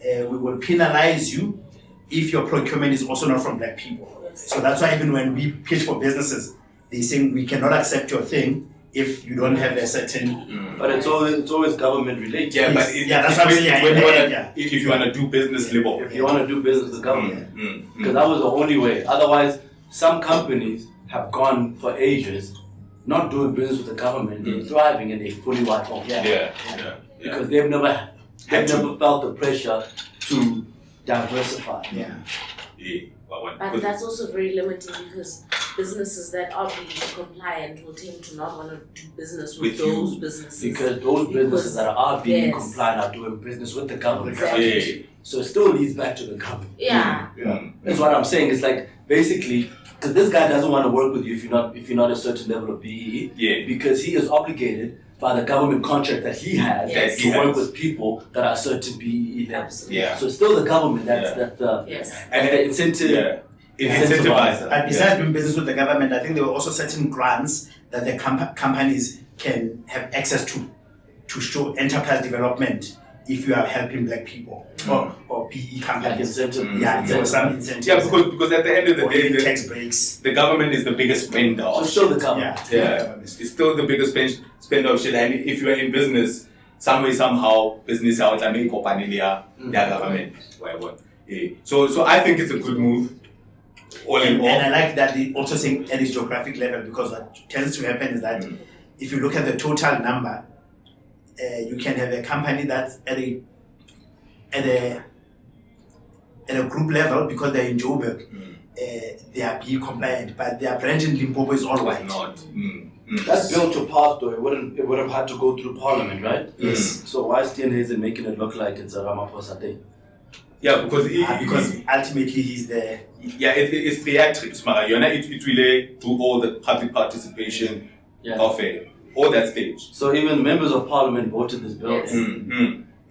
we will penalize you if your procurement is also not from black people. Yes. So that's why even when we pitch for businesses, they say we cannot accept your thing if you don't have a certain. But it's always government related. Yeah, but that's what I'm saying. If you want to do business level. If you want to do business with government, because that was the only way. Otherwise, some companies have gone for ages not doing business with the government. They're thriving and they fully wiped off. Because they've never felt the pressure to diversify. But that's also very limiting because businesses that are being compliant will tend to not want to do business with those businesses. Because those businesses that are being compliant are doing business with the government. Exactly. So it still leads back to the government. That's what I'm saying. It's like basically, because this guy doesn't want to work with you if you're not a certain level of BEE. Because he is obligated by the government contract that he has to work with people that are certain BEE levels. So it's still the government that's and the incentive. Incentivize. And besides doing business with the government, I think there were also certain grants that the companies can have access to show enterprise development if you are helping black people or PE companies. There was some incentives. Because at the end of the day, tax breaks. The government is the biggest spender. So still the government. It's still the biggest spender of shit. And if you are in business, some way, somehow, business out, I mean, government. So I think it's a good move. And I like that they also saying at this geographic level, because what tends to happen is that if you look at the total number, you can have a company that's at a group level because they're in Joburg, they are BEE compliant, but their branch in Limpopo is all white. That bill to pass though, it would have had to go through Parliament, right? Yes. So why is Steenhuisen making it look like it's a Ramaphosa thing? Because ultimately he's there. It's theatrics, Mara. It really do all the public participation of it, all that stage. So even members of Parliament voted this bill.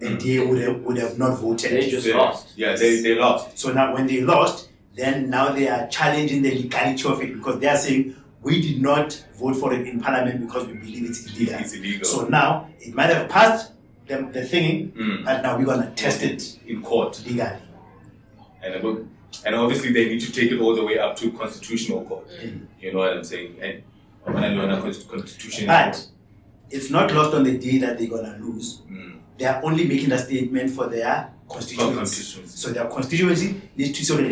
And they would have not voted. They just lost. Yeah, they lost. So now when they lost, now they are challenging the legality of it because they are saying we did not vote for it in Parliament because we believe it's illegal. It's illegal. So now it might have passed the thing, but now we're gonna test it in court legally. And obviously they need to take it all the way up to constitutional court. You know what I'm saying? And when I learn a constitution, but it's not lost on the day that they're gonna lose. they are only making that statement for their constituency. So their constituency needs to sort of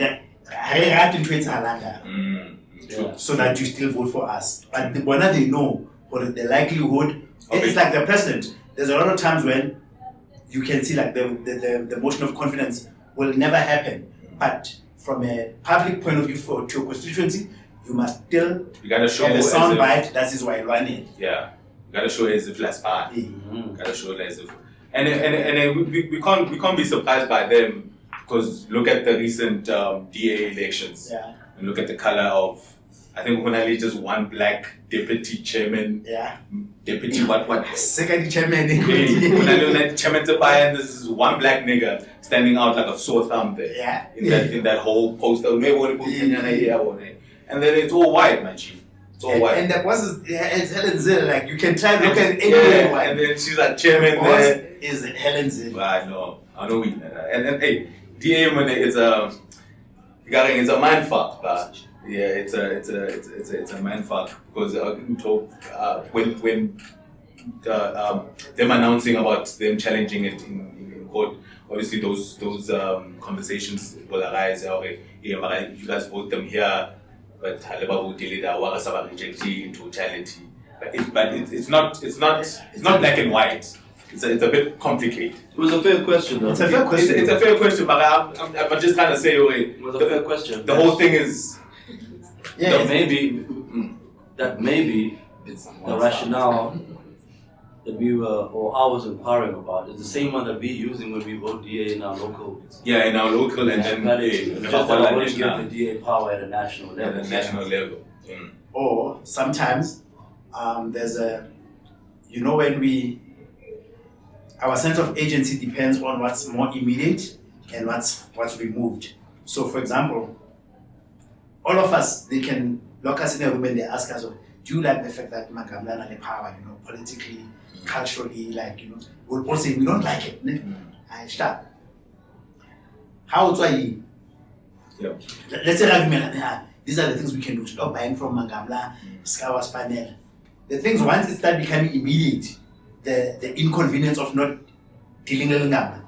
so that you still vote for us. But when they know for the likelihood, it's like the president. There's a lot of times when you can see like the motion of confidence will never happen. But from a public point of view for your constituency, you must still show the soundbite. That is why running. Yeah, you gotta show as if last part. Gotta show it as if, and we can't be surprised by them because look at the recent DA elections. Yeah. And look at the color of. I think Honali just one black deputy chairman. Yeah. Deputy what? Second chairman. Honali chairman to buy, and this is one black nigga standing out like a sore thumb there. Yeah. In that whole poster. And then it's all white, my chief. It's all white. And the boss is Helen Zille. Like you can try to look at anywhere white. And then she's like chairman boss there. Is Helen Zille. I know we and then hey, DA when it's a mind fuck, but yeah, it's a mind fuck because when them announcing about them challenging it in court, obviously those conversations will arise. Okay, yeah, you guys vote them here, but in totality. But it's not black and white. It's a bit complicated. It was a fair question, though. It's a fair question. It's a fair question, but I'm just trying to say, it was a fair question. The whole thing is, that maybe the rationale that we were, or I was inquiring about, is the same one that we're using when we vote DA in our local. Yeah, in our local, and then just that I want to give the DA power at a national level. At a national level. Or sometimes there's when our sense of agency depends on what's more immediate and what's removed. So, for example, all of us, they can lock us in a room and they ask us, do you like the fact that Magamla has the power, politically, culturally, we'll all say we don't like it. I start. How do I? Yeah. Let's say these are the things we can do. Stop buying from Magamla, Skawas panel. The things once it start becoming immediate, the inconvenience of not dealing with Ngam,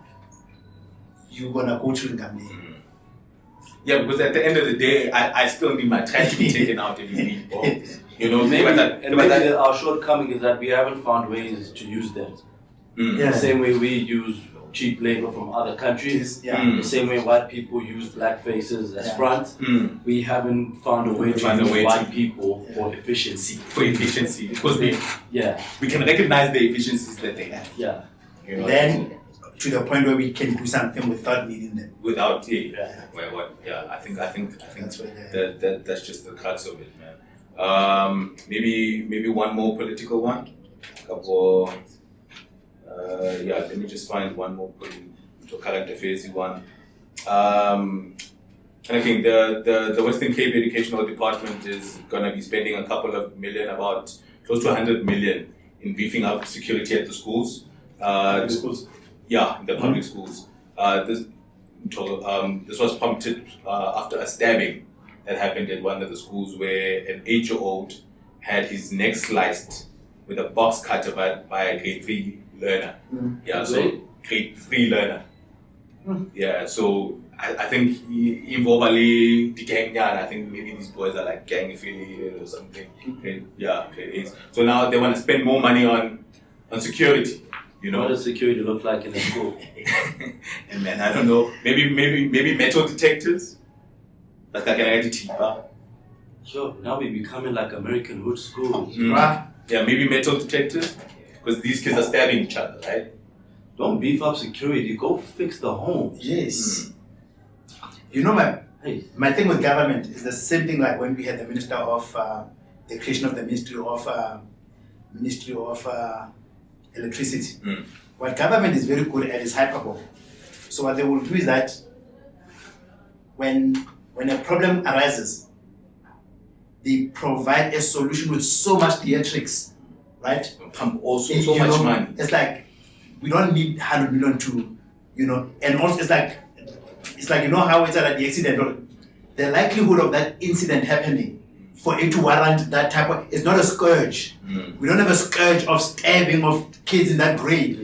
you're gonna go to Ngam. Yeah, because at the end of the day, I still need my trash to be taken out every week. Maybe our shortcoming is that we haven't found ways to use them. The same way we use cheap labor from other countries, the same way white people use black faces as front, we haven't found a way to use white people for efficiency. Because we can recognize the efficiencies that they have. Yeah. Then to the point where we can do something without needing them. I think that's that's just the crux of it, man. Maybe one more political one. Let me just find one more current affairs one. And I think the Western Cape Educational Department is going to be spending a couple of million, about close to 100 million, in beefing up security at the schools. Yeah, in the public schools. This was prompted after a stabbing that happened at one of the schools where an 8-year-old had his neck sliced with a box cutter by a grade 3 learner. Grade 3 learner. Yeah, so I think informally the gang, I think maybe these boys are like gang affiliated or something. Grade 8. So now they want to spend more money on security. What does security look like in a school? And man, I don't know. Maybe metal detectors. That's like an anti-tipa. Sure. Now we're becoming like American hood schools. Yeah, maybe metal detectors, because these kids are stabbing each other, right? Don't beef up security. Go fix the home. Yes. My thing with government is the same thing like when we had the Minister of the creation of the Ministry of Electricity. What government is very good at is hyperbole. So what they will do is that when a problem arises, they provide a solution with so much theatrics, right? Pump also so much money. It's like we don't need 100 million to, and also it's like how it's at the accident, or the likelihood of that incident happening for it to warrant that type of, it's not a scourge. We don't have a scourge of stabbing of kids in that grade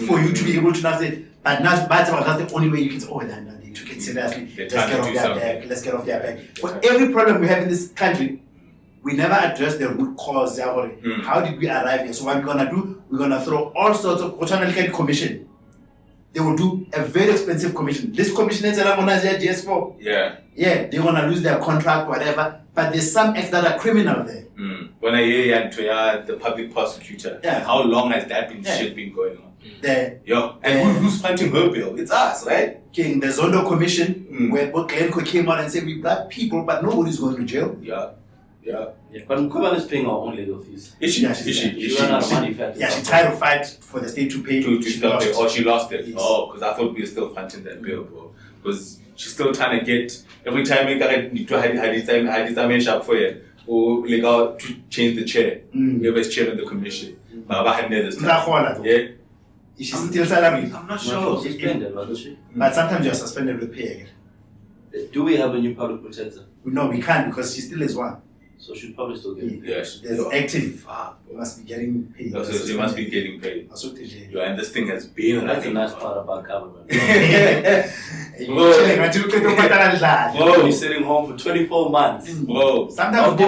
for you to be able to now say, but now that's the only way you can say, oh, no, they took it seriously. Let's get off their back. For every problem we have in this country, we never address the root cause. How did we arrive here? So what we're gonna do, we're gonna throw all sorts of automatic commission. They will do a very expensive commission. This commission is GS4. Yeah. Yeah, they wanna lose their contract, whatever. But there's some acts that are criminal there. When I hear the public prosecutor, how long has that shit been going on? And who's fighting her bill? It's us, right? King, the Zondo Commission, where Glencoe came out and said we black people, but nobody's going to jail. Yeah. But Mkuban is paying our own legal fees. Is she? She ran out of money. She tried to fight for the state to pay. She lost it. Yes. Oh, because I thought we were still fighting that bill, bro. Because she's still trying to get, every time we need to have shop for you, or like to change the chair. Whoever's chair in the commission. Yeah. Is she still salary? I'm not sure. She's suspended, wasn't she? But sometimes you're suspended with pay again. Do we have a new public protector? No, we can't because she still is one. So she'd probably still get it. Yes. There's active. You must be getting paid. No, so she must be getting paid. Yeah. And this thing has been. That's a nice part about government. You're You're sitting home for 24 months. Whoa. Sometimes you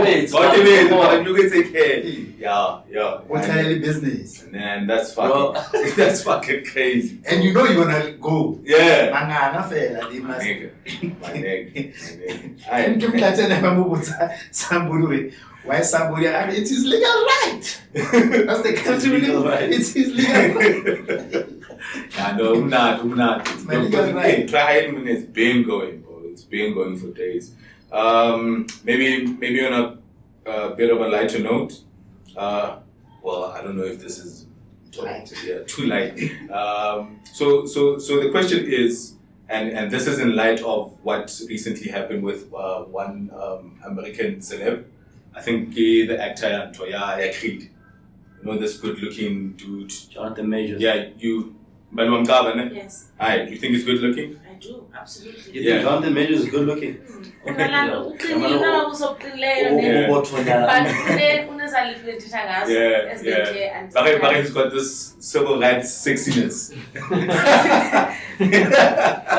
can take care. Yeah. What's kind of business? Man, that's fucking, that's fucking crazy. And you know you're gonna go. Yeah. My nigga. And you can tell somebody, why somebody, it is legal right. That's the country legal right. It's his legal right. No, I'm not. It's my legal right. Try it when it's been going, bro. It's been going for days. Maybe on a bit of a lighter note. Well, I don't know if this is too light. So the question is, and this is in light of what recently happened with one American celeb. I think the actor Toya Creed. You know this good-looking dude. Jonathan Majors. Yeah, you. Manuam Yes. Alright, you think he's good-looking? I do, absolutely. You think Jonathan Majors is good looking? But he's got this civil rights sexiness.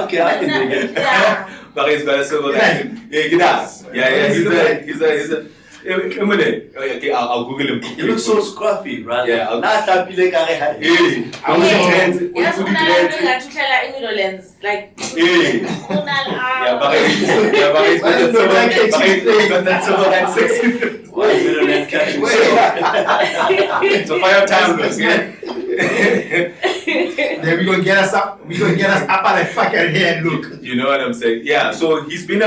Okay, I can dig it. But he's got a civil rights. Yeah, he's a okay, I'll Google him. You look so scruffy, right? Yeah, I'll So for your time, then we're gonna get us up. We're gonna get us up at the fucking here and look. You know what I'm saying? Yeah. So he's been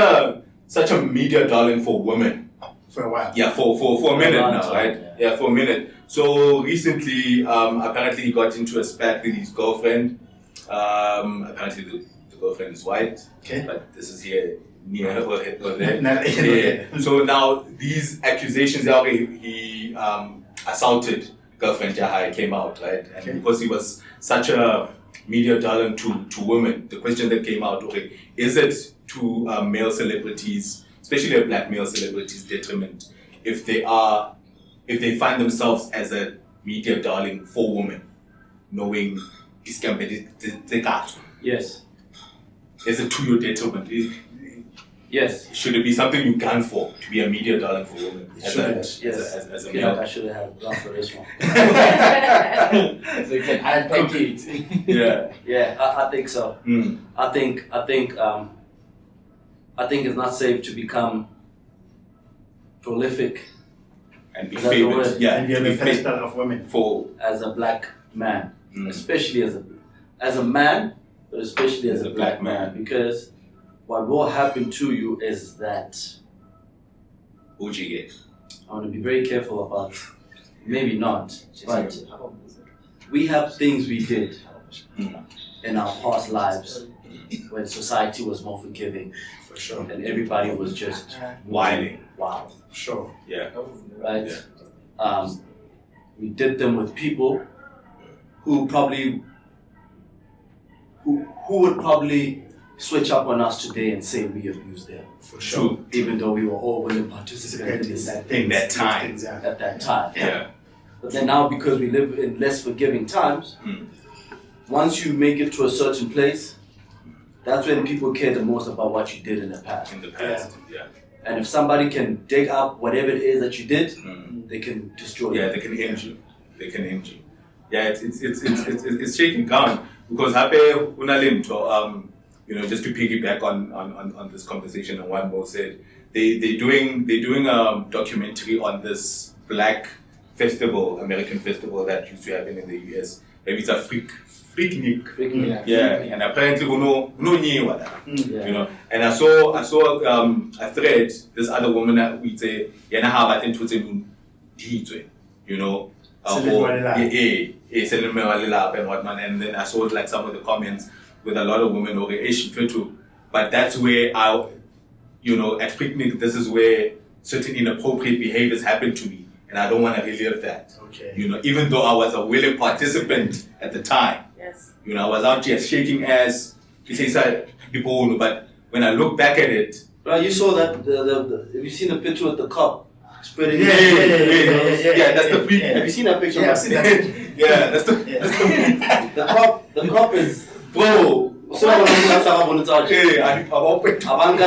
such a media darling for women. For a while. Yeah, for a minute now, right? Yeah, for a minute. So recently, apparently he got into a spat with his girlfriend. Apparently the girlfriend is white. Okay. But this is here near her or there. Yeah. So now these accusations that he assaulted girlfriend Jahai came out, right? And because he was such a media darling to women, the question that came out, okay, is it to male celebrities, especially black male celebrities, detriment if they find themselves as a media darling for women, knowing yes. Is it to your detriment? Yes. Should it be something you gun for, to be a media darling for women? As a male. I should have had a gun for this one. So you can unpack it. Yeah, I think so. I think it's not safe to become prolific and be famous. And be a pedestal of women as a black man, especially as a man, but especially as a black man, because what will happen to you is that I want to be very careful about. Maybe not, but we have things we did in our past lives when society was more forgiving. for sure, and everybody was just whining. Wow. Sure. Yeah. Right? Yeah. We did them with people who would probably switch up on us today and say we abused them. For sure. Even though we were all willing participants in that time. At that time. Yeah. But then now, because we live in less forgiving times, once you make it to a certain place, that's when people care the most about what you did in the past. Yeah. And if somebody can dig up whatever it is that you did, they can destroy you. Yeah, they can end you. Yeah, it's shaking down because happy unalimto. Just to piggyback on this conversation and what Mo said, they're doing a documentary on this black festival, American festival that used to happen in the US. Maybe it's a freaknik. Yeah, and apparently And I saw a thread. This other woman that we say, and whatnot. And then I saw like some of the comments with a lot of women or Asian fit. But that's where at picnic, this is where certain inappropriate behaviors happen to me, and I don't want to relive that. Okay. Even though I was a willing participant at the time. Yes. I was out here shaking ass, but when I look back at it, Right, you saw that. Have you seen the picture with the cop spreading? Yeah, that's the freak. Have you seen that picture? Yeah, I've seen that picture. Yeah, that's the The cop is bro. so abanga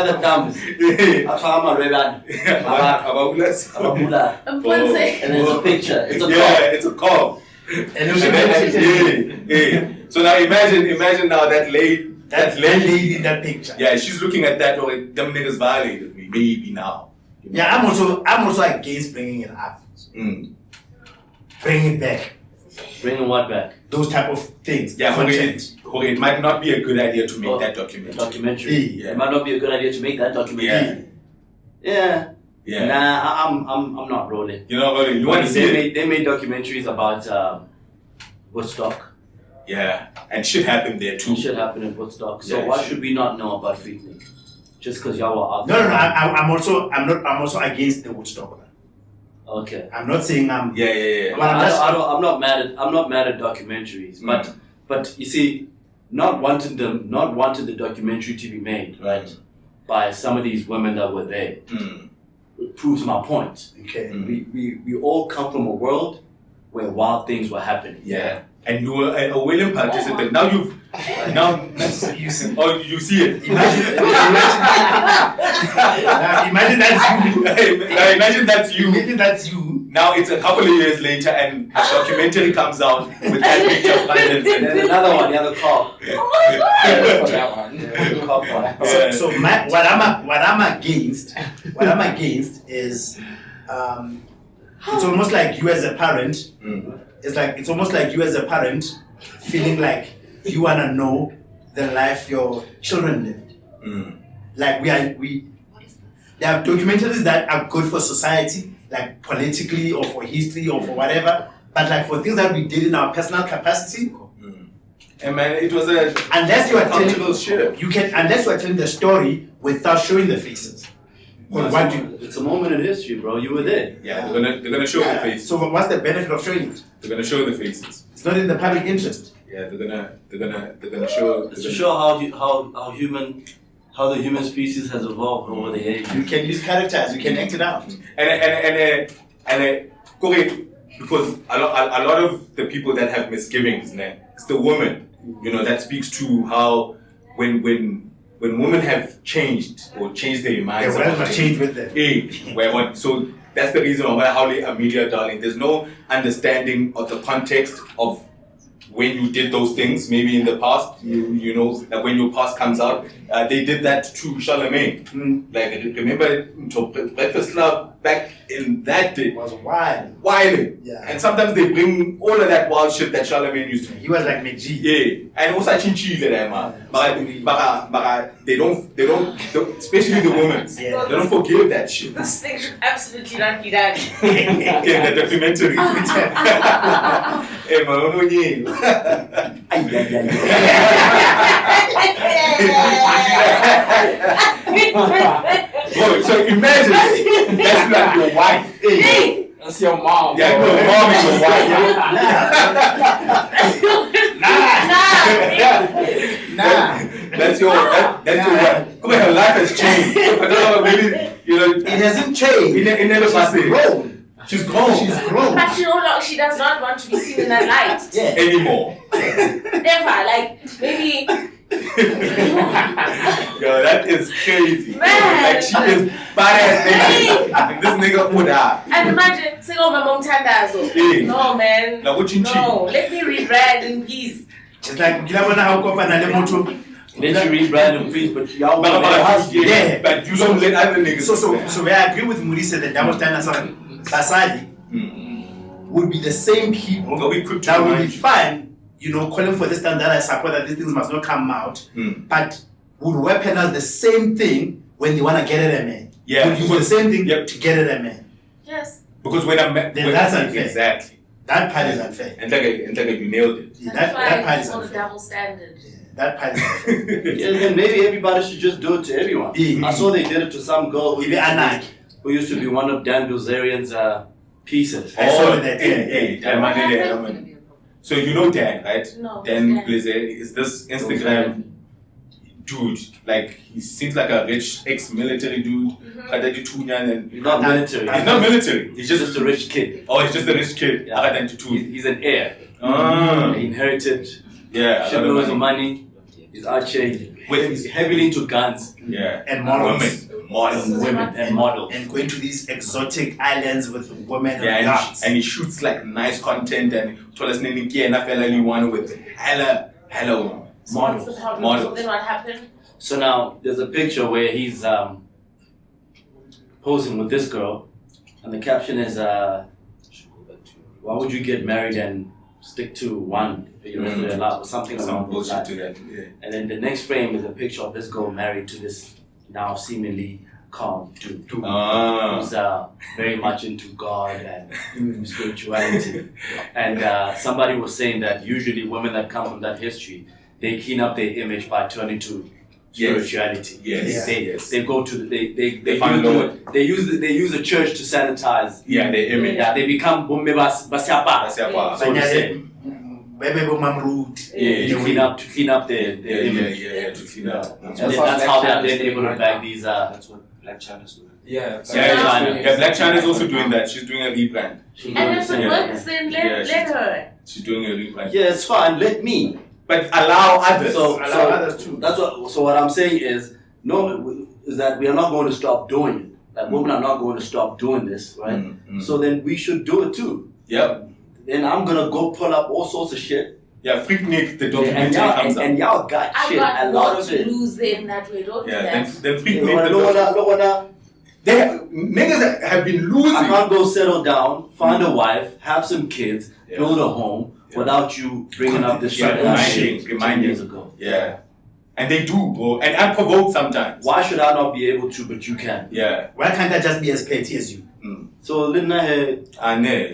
the thumbs. Atama rebad. Abula. And And there's a picture. It's a cop. Yeah, it's a cop. So now imagine now that lady in that picture. Yeah, she's looking at that. Or them niggas violated me. Maybe now. Yeah, I'm also against bringing it up. Bring it back. Bringing what back? Those type of things. Yeah, it might not be a good idea to make that documentary. Yeah. It might not be a good idea to make that documentary. Yeah. Nah, I'm not rolling. You know, you want to see it? They made documentaries about Woodstock. Yeah, and shit happened there too. Shit happened in Woodstock. So why should we not know about Freaknik? Just because y'all were out No, there? I'm also against the Woodstock. Okay. I'm not saying I'm. Yeah. I'm not mad at documentaries, but you see, not wanting the documentary to be made, right, by some of these women that were there, proves my point. Okay. We all come from a world where wild things were happening. Yeah. And you were a willing participant. Now you see. Oh, you see it. Imagine that's you. Imagine that's you. Now it's a couple of years later, and a documentary comes out with that picture of violence. And then another one, the other cop. So what I'm against is it's almost like you as a parent. It's almost like you as a parent feeling like you wanna know the life your children lived. Like there are documentaries that are good for society, like politically or for history or for whatever. But like for things that we did in our personal capacity, and man, it was unless you are telling the story without showing the faces. It's a moment in history, bro. You were there. Yeah, they're gonna show the faces. So what's the benefit of showing it? They're gonna show the faces. It's not in the public interest. Yeah, they're gonna show. It's to show how the human species has evolved over the ages. You can use characters. You can act it out. And because a lot of the people that have misgivings, it's the woman. That speaks to how when women have changed or changed their minds, they will change with them. So that's the reason why how they are media darling. There's no understanding of the context of when you did those things, maybe in the past, you know, that when your past comes out, they did that to Charlemagne. Like, remember, Breakfast Club back in that day it was wild. Yeah. And sometimes they bring all of that wild shit that Charlemagne used to. He was like McG. Yeah. And also chinchilla there, man. But they don't, especially the women, they don't forgive that shit. This thing should absolutely not be done. Yeah, the documentary. Hey, man, Bro, so imagine that's like your wife. Hey, that's your mom. Yeah, no, mom is your wife. Nah. That's your what? Her life has changed. I don't know, maybe it hasn't changed. It never She's grown. She's grown. She's grown. But you know, she does not want to be seen in that light. Yeah. Anymore. Never. Like, maybe. Yo, that is crazy. Man. Like, she is badass nigga. This nigga would die. And imagine, say, oh, my mom tandazo. Yeah. No, man. Like, what you No, let me rebrand in peace. It's like, you know how Kopa Nalemoto. Let you read Brandon Freeze, but y'all But Yeah. but you don't let other niggas. So where I agree with Maurice that double standards on Basadi would be the same people that would be fine, calling for this standard. I support that these things must not come out, but would weaponize the same thing when they want to get at a man. Yeah, would use the same thing to get at a man. Yes. Because when I'm then that's unfair. Exactly. That part is unfair. And like you nailed it. Yeah, that part is on a unfair. double standard. Yeah, that part is unfair. Yeah, then maybe everybody should just do it to everyone. Yeah. I saw they did it to some girl who used to be one of Dan Bilzerian's pieces. I saw that. Dan. So you know Dan, right? No. Dan Bilzerian is this Instagram dude. Like he seems like a rich ex-military dude. And He's not military. He's not military. He's just a rich kid. Oh, he's just a rich kid. Yeah. He's an heir. He inherited shitloads of money. He's arching. He's heavily into guns. Yeah. And models. Women and models. And going to these exotic islands with women and Yeah, yachts. and he shoots like nice content and told us with hella What's the problem? models. So then what happened? So now there's a picture where he's posing with this girl, and the caption is, "Why would you get married and stick to one for your rest of your life?" or something along those lines. to that. Yeah. And then the next frame is a picture of this girl married to this now seemingly calm dude. Who's very much into God and spirituality. And somebody was saying that usually women that come from that history, they clean up their image by turning to spirituality. Yes. They go to they use the church to sanitize. Yeah, their image. Yeah, they become bomme basiapa. So to say. To clean up their image. To clean up. And that's how they're able to bag these. That's what Black China's doing. Black China is also doing that. She's doing a rebrand. And if it works, then let her. She's doing a rebrand. Yeah, it's fine. Let me. But allow others. Allow others too. That's what. So what I'm saying is that we are not going to stop doing it. Like women are not going to stop doing this, right? So then we should do it too. Yep. Then I'm gonna go pull up all sorts of shit. Yeah, Freak Nick, the documentary comes up. And y'all got shit. I A lot of to it. lose them that way. Don't do Yeah, that. then Freak You Nick. don't wanna. Niggas have been losing. I can't go settle down, find a wife, have some kids, build a home without you bringing up this shit that I shit 10 years ago. Yeah. And they do, bro. And unprovoked sometimes. Why should I not be able to, but you can? Yeah. Why can't I just be as petty as you? So, Lina, Ane.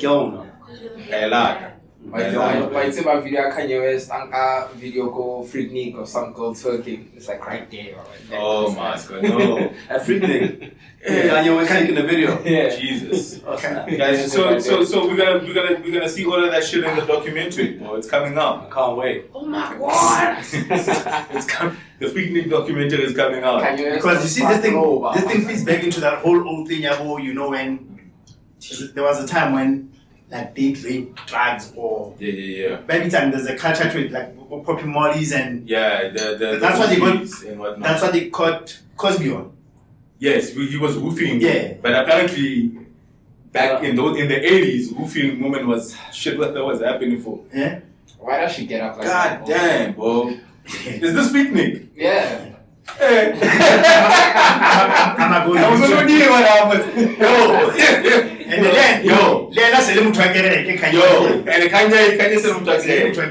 But it's about video Kanye West and video go Freak Nick or some girl twerking. It's like right there. Oh my god, no. A freak nigga. Yeah, you were taking the video. Yeah. Jesus. Okay. Guys, so we're gonna see all of that shit in the documentary. Bro, it's coming I out. can't wait. Oh my god! The Freak Nick documentary is coming out. Because you see, this thing fits back into that whole old thing, when there was a time when like they trade drugs or maybe time there's a culture trade like popping mollies and that's what they got. That's what they caught Cosby on. Yes, he was roofing. Yeah. But apparently back in the 80s, roofing woman was shit that was happening for. Yeah. Why does she get up like God that? damn, bro. Is this picnic? Yeah. Hey. I'm going I was already what happened. Yo. And then let's let him try get it. And Kanye said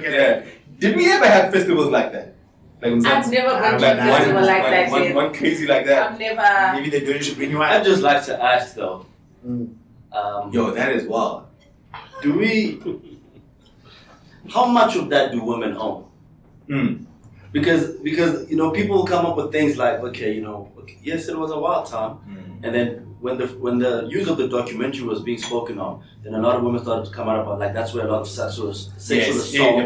yeah. Did we ever have festivals like that? Like I've never been to a festival like that. One crazy like that. I've never. Maybe the Dojo should bring you I'd out. just like to ask though. Yo, that is wild. Do we? How much of that do women own? Because people will come up with things like, yes, it was a wild time, and then when the use of the documentary was being spoken of, then a lot of women started to come out about like that's where a lot of sexual assault. You're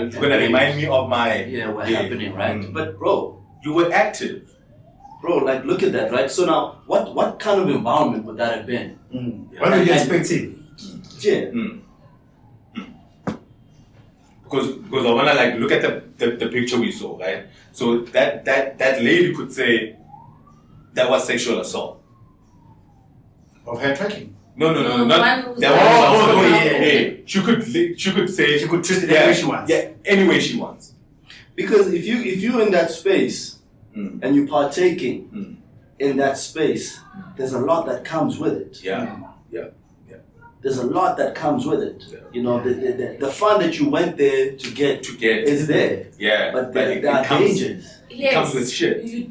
gonna remind me of my happening, right? But bro, You were active. Bro, like look at that, right? So now, what kind of environment would that have been? What were you expecting? Yeah. Because I wanna like look at the picture we saw, right? So that lady could say that was sexual assault. Of her tracking? No, No, not one who's that like- one. yeah. She could say She could twist it any way she wants. Yeah, any way she wants. Because if you're in that space and you're partaking in that space, there's a lot that comes with it. Yeah. There's a lot that comes with it. Yeah. You know, the fun that you went there to get is there. Yeah. But there it are comes, dangers. It comes with shit. You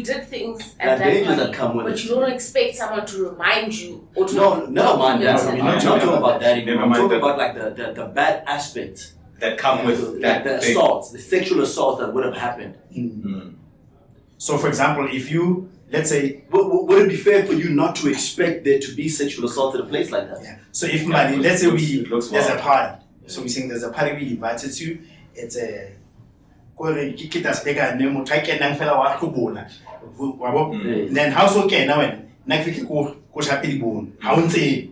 did things There are at that dangers point, that come with but it. you don't expect someone to remind you or to No, never mind that. document I'm not talking about that anymore. Never I'm mind talking that. about like the bad aspects. That come with Like that the thing. assaults, the sexual assaults that would have happened. So, for example, if you, let's say, Would it be fair for you not to expect there to be sexual assault at a place like that? so if Mali, let's say it looks there's a wild. party. So we're saying there's a party we invited to. It's a then how so can now when go happy bone. How say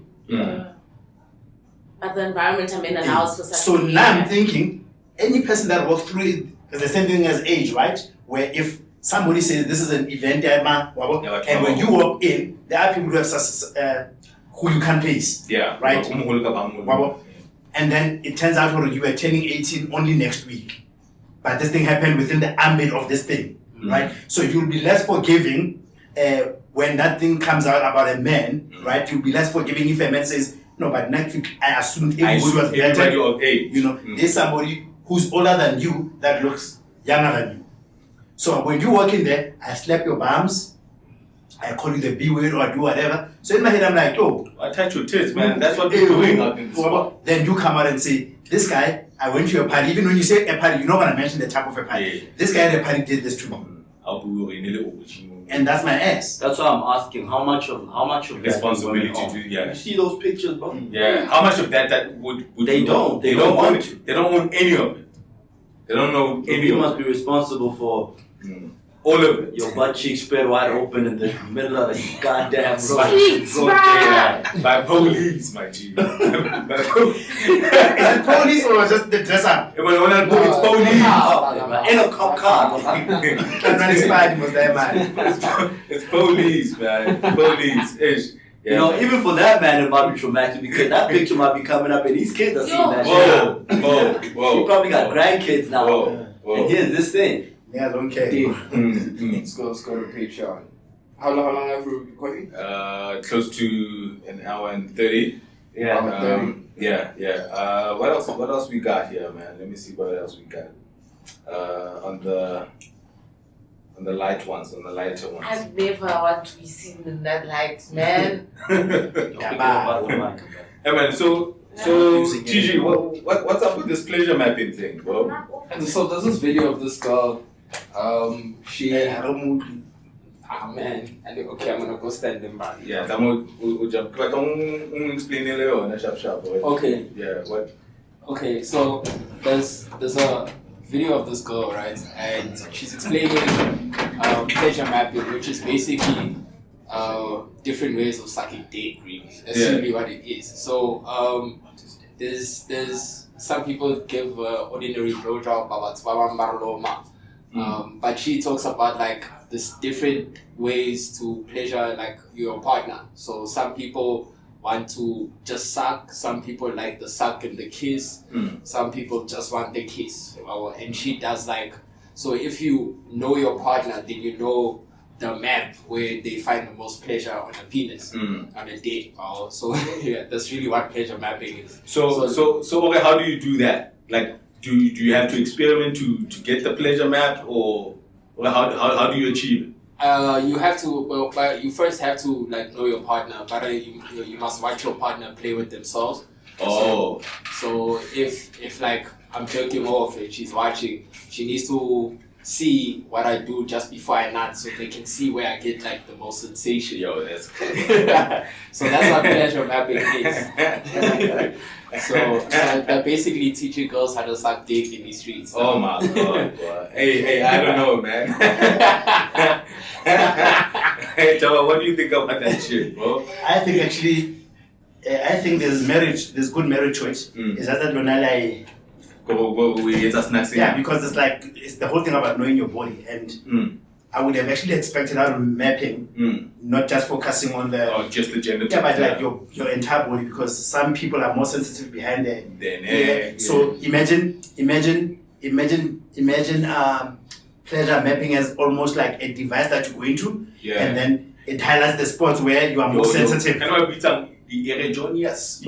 But the environment I'm in allows for such so behavior. now I'm thinking any person that walks through it is the same thing as age, right? Where if somebody says this is an event, and when you walk in, there are people who have who you can place. Yeah. Right. And then it turns out you were turning 18 only next week. But this thing happened within the ambit of this thing, right? So you'll be less forgiving when that thing comes out about a man, right? You'll be less forgiving if a man says, no, but next week I assumed everybody was everybody vetted. of age. You know, there's somebody who's older than you that looks younger than you. So when you walk in there, I slap your bums, I call you the B word or I do whatever. So in my head, I'm like, oh, I touch your tits, man. That's what we're doing out in this spot. Then you come out and say, this guy, I went to a party. Even when you say a party, you're not going to mention the type of a party. Yeah. This guy at a party did this to me. And that's my ass. That's why I'm asking how much of that Responsibility is going on. to, yeah. You see those pictures, bro? Yeah. How much of that would They you don't. know? They don't want own to. They don't own any of it. They don't know any You of must be responsible for all of it. your butt cheeks spread wide open in the middle of the goddamn road. Streets, Road bruh. there. By police, my G. Is it police or just the dress up? When I go, it's police. In a cop car. That's when his party was there, man. It's police, man. Police. Ish. Yeah, You know, man. even for that man, it might be traumatic because that picture might be coming up and these kids are seeing Yo. that Whoa, shit. whoa. He probably got grandkids now. Whoa. And here's this thing. Yeah, I don't care. Let's go to Patreon. How long have we been recording? Close to an hour and 30. Yeah. Yeah. What else we got here, man? Let me see what else we got. On the lighter ones. I never want to be seen in that light, man. Hey man, so TG, what's up with this pleasure mapping thing, bro? So there's this video of this girl. She. I don't move. Ah man. Okay, I'm gonna go stand in back. Yeah, we'll jump. Like, explain it later, sharp. Okay. Yeah, what? Okay, so there's a video of this girl, right? And she's explaining pleasure mapping, which is basically different ways of sucking dick, really. That's really what it is. So there's some people give ordinary blowjob, but she talks about like this different ways to pleasure like your partner. So some people want to just suck, some people like the suck and the kiss, some people just want the kiss. And she does like, so if you know your partner, then you know the map where they find the most pleasure on a penis on a date. So yeah, that's really what pleasure mapping is. So okay, how do you do that? Like, do you have to experiment to get the pleasure map, or how do you achieve it? You have to. Well, you first have to like know your partner, but you must watch your partner play with themselves. So if like I'm jerking off and she's watching, she needs to see what I do just before I nut, so they can see where I get like the most sensation. Yo, that's cool. So that's what pleasure mapping is. So they're basically teaching girls how to suck dick in the streets. Oh my god, boy. Hey, I don't know, man. Hey, Thabo, what do you think about that shit, bro? I think actually, there's good marriage to it. Is that like, yeah, because it's the whole thing about knowing your body, and I would have actually expected out of mapping, not just focusing on the just the gender. Yeah, but like your entire body, because some people are more sensitive behind the So imagine pleasure mapping as almost like a device that you go into, and then it highlights the spots where you are more sensitive. The erogenous,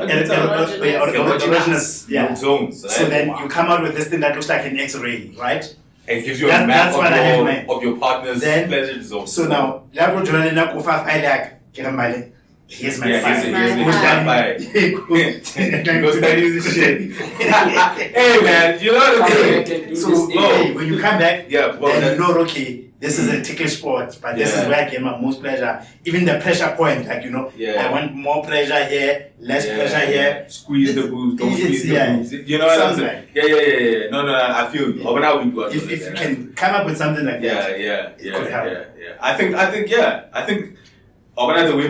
zones. Right? So then you come out with this thing that looks like an X-ray, right? It gives you a map of your partner's pleasure zone. So now, here's my Hey man, you know what I'm saying? So when you come back, then you know, okay, this is a ticklish spot, but this is where I get my most pleasure. Even the pressure point, like, you know, I want more pleasure here, less pressure here. Squeeze the boobs, don't squeeze the boobs. You know what I'm saying? Yeah. No, I feel you. If you can come up with something like that, it could help. I think I believe,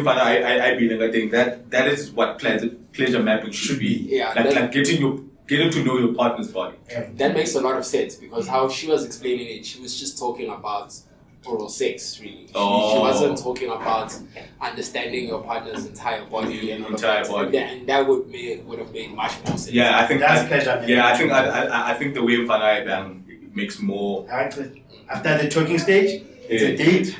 I think that is what pleasure mapping should be. Yeah, like getting to know your partner's body. That makes a lot of sense, because how she was explaining it, she was just talking about oral sex, really. She wasn't talking about understanding your partner's entire body and that would have made much more sense. Yeah, I think that's pleasure. Yeah, I think the way Mfana makes more. After the talking stage, it's a date.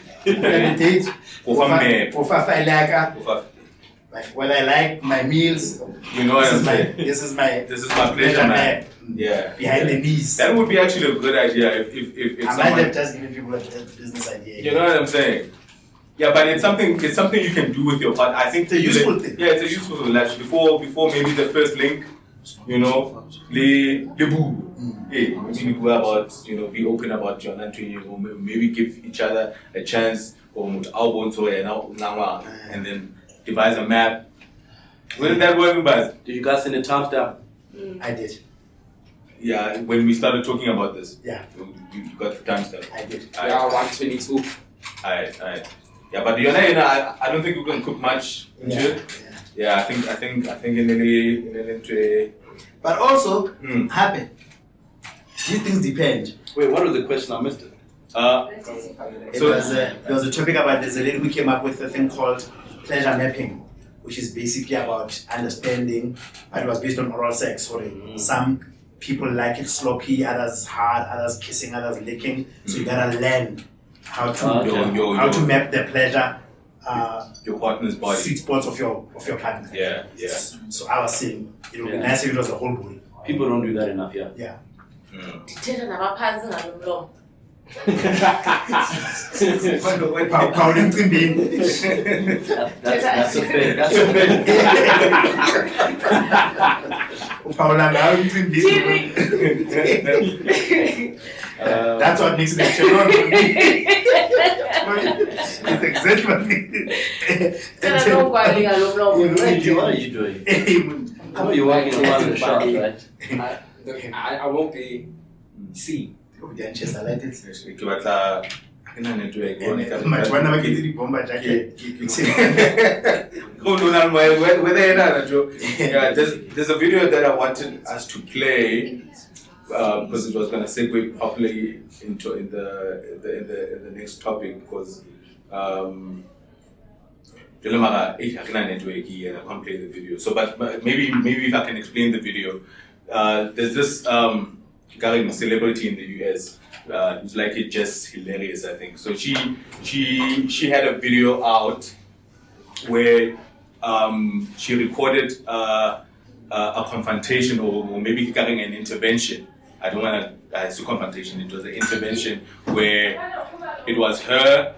When I like my meals, you know what I'm saying? This is my pleasure map. Yeah. Behind the knees. That would be actually a good idea if I might have just given people a business idea. You know what I'm saying? Yeah, but it's something you can do with your partner. I think it's a useful thing. Yeah, it's a useful thing. Like before maybe the first link, you know, le boo. Hey, maybe go about, you know, be open about your country, you know, maybe give each other a chance and then devise a map. Wasn't that working, Buzz? Did you guys send the timestamp? I did. Yeah, when we started talking about this. Yeah. You got the timestamp. I did. Yeah, 122. Alright. Yeah, but I don't think we can cook much into it. Yeah, I think in the but also happen. These things depend. Wait, what was the question? I missed it. There was a topic about this. A lady we came up with a thing called pleasure mapping, which is basically about understanding, but it was based on oral sex. Some people like it sloppy, others hard, others kissing, others licking. So you gotta learn how to map the pleasure. Your partner's body. Sweet spots of your partner. Yeah. So I was saying it would be nice if it was the whole body. People don't do that enough, yeah. Yeah. That's a fair. That's what makes it a It's exactly what makes it. What are you doing? How are you working on one of the shots, right? I won't be seen. I like it. There's a video that I wanted us to play because it was going to segue properly into the next topic, because I can't play the video. So, but maybe if I can explain the video. There's this celebrity in the US. It's like it's just hilarious, I think. So she had a video out where she recorded a confrontation or maybe an intervention. I don't want to say confrontation. It was an intervention where it was her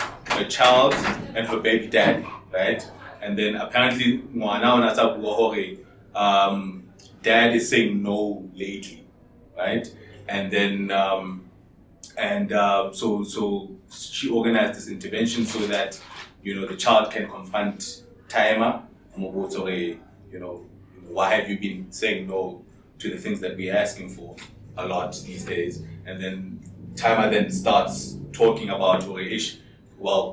child, and her baby daddy, right? And then apparently, dad is saying no lately, right? And then And so she organized this intervention so that, the child can confront Timer. Why have you been saying no to the things that we're asking for a lot these days? And then Timer then starts talking about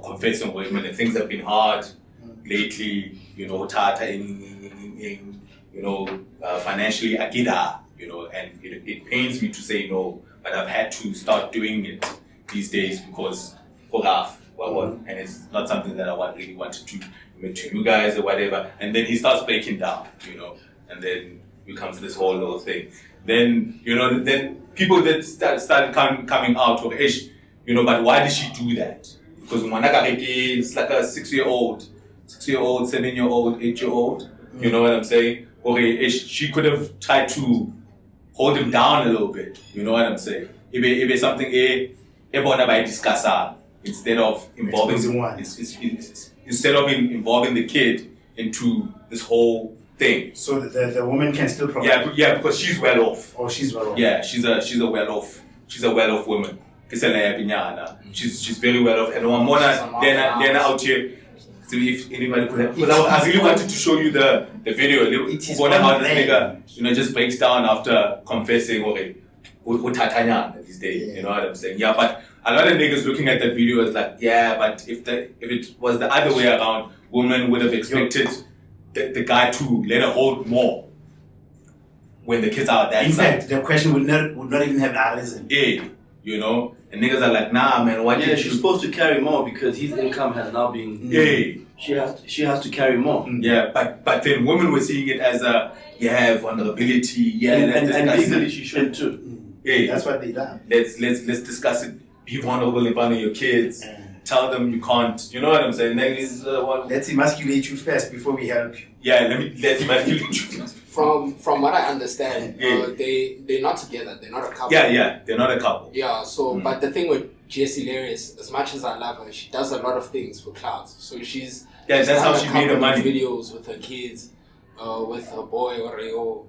confessing when the things have been hard lately, Tata financially akida, and it pains me to say no, but I've had to start doing it these days because and it's not something that I really wanted to admit to you guys or whatever. And then he starts breaking down, and then we come to this whole little thing. Then, then people that started coming out of age, but why did she do that? Because it's like a 6-year-old, 7-year-old, 8-year-old, you know what I'm saying? Okay, she could have tried to hold him down a little bit, you know what I'm saying? It be something by discuss instead of involving the kid into this whole thing. So the woman can still provide. Yeah, because she's well off. Oh, she's well off. Yeah, she's a well off woman. She's very well off, and they're out here. So if anybody could have, because I really wanted to show you the video. It is how this nigga, just breaks down after confessing these days. You know what I'm saying? Yeah, but a lot of niggas looking at that video is like, yeah, but if it was the other way around, women would have expected the guy to let her hold more when the kids are at that In side. fact, the question would not even have arisen. Yeah, and niggas are like, nah, man, why did she's supposed to carry more because his income has now been. Yeah. She has to carry more. Yeah, but then women were seeing it as vulnerability. And legally she should too. Yeah, that's what they done. Let's discuss it. Be vulnerable in front of your kids. Tell them you can't. You know what I'm saying? Let's emasculate you first before we help you. Yeah, let's emasculate you first. From what I understand, they're not together. They're not a couple. Yeah, they're not a couple. Yeah. So, but the thing with Jessie Larius, as much as I love her, she does a lot of things for clout. So she's that's how she made her money. Videos with her kids, with her boy or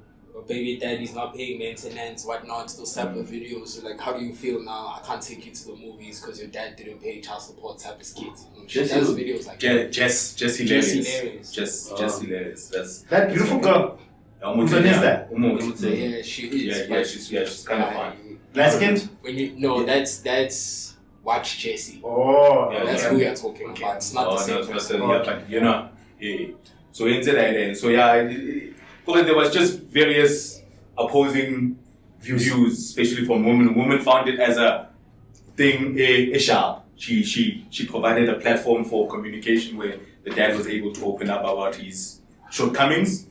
baby daddy's not paying maintenance, whatnot. Those type of videos. So like, how do you feel now? I can't take you to the movies because your dad didn't pay child support. Type of skits. She does videos like Jessie Larius. Jessie Larius. That's that beautiful girl. Yeah, she is. Yeah, she's kind of fun. Light skinned? That's Watch Jessie. Oh, that's who we are talking about. It's not the same person. So there was just various opposing views, especially from women. Women found it as a thing, sharp. She provided a platform for communication where the dad was able to open up about his shortcomings.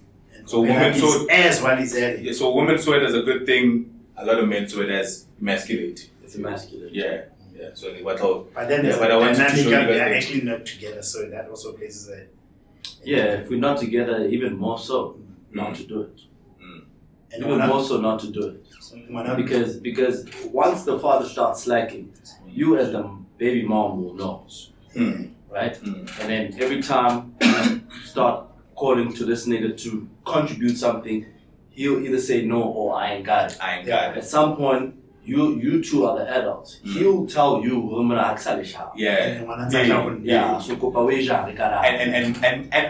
So women saw it as while he's at it. Yeah, so women saw it as a good thing. A lot of men saw it as emasculating. It's emasculating. Yeah. So they were told. But then but I wanted to show you guys they're actually not together, so that also places a. Yeah, if we're not together, even more so not to do it. And even more so not to do it. Because once the father starts slacking, you as the baby mom will know, right? And then every time you start calling to this nigga to contribute something, he'll either say no or I ain't got it. At some point, you two are the adults. He'll tell you, and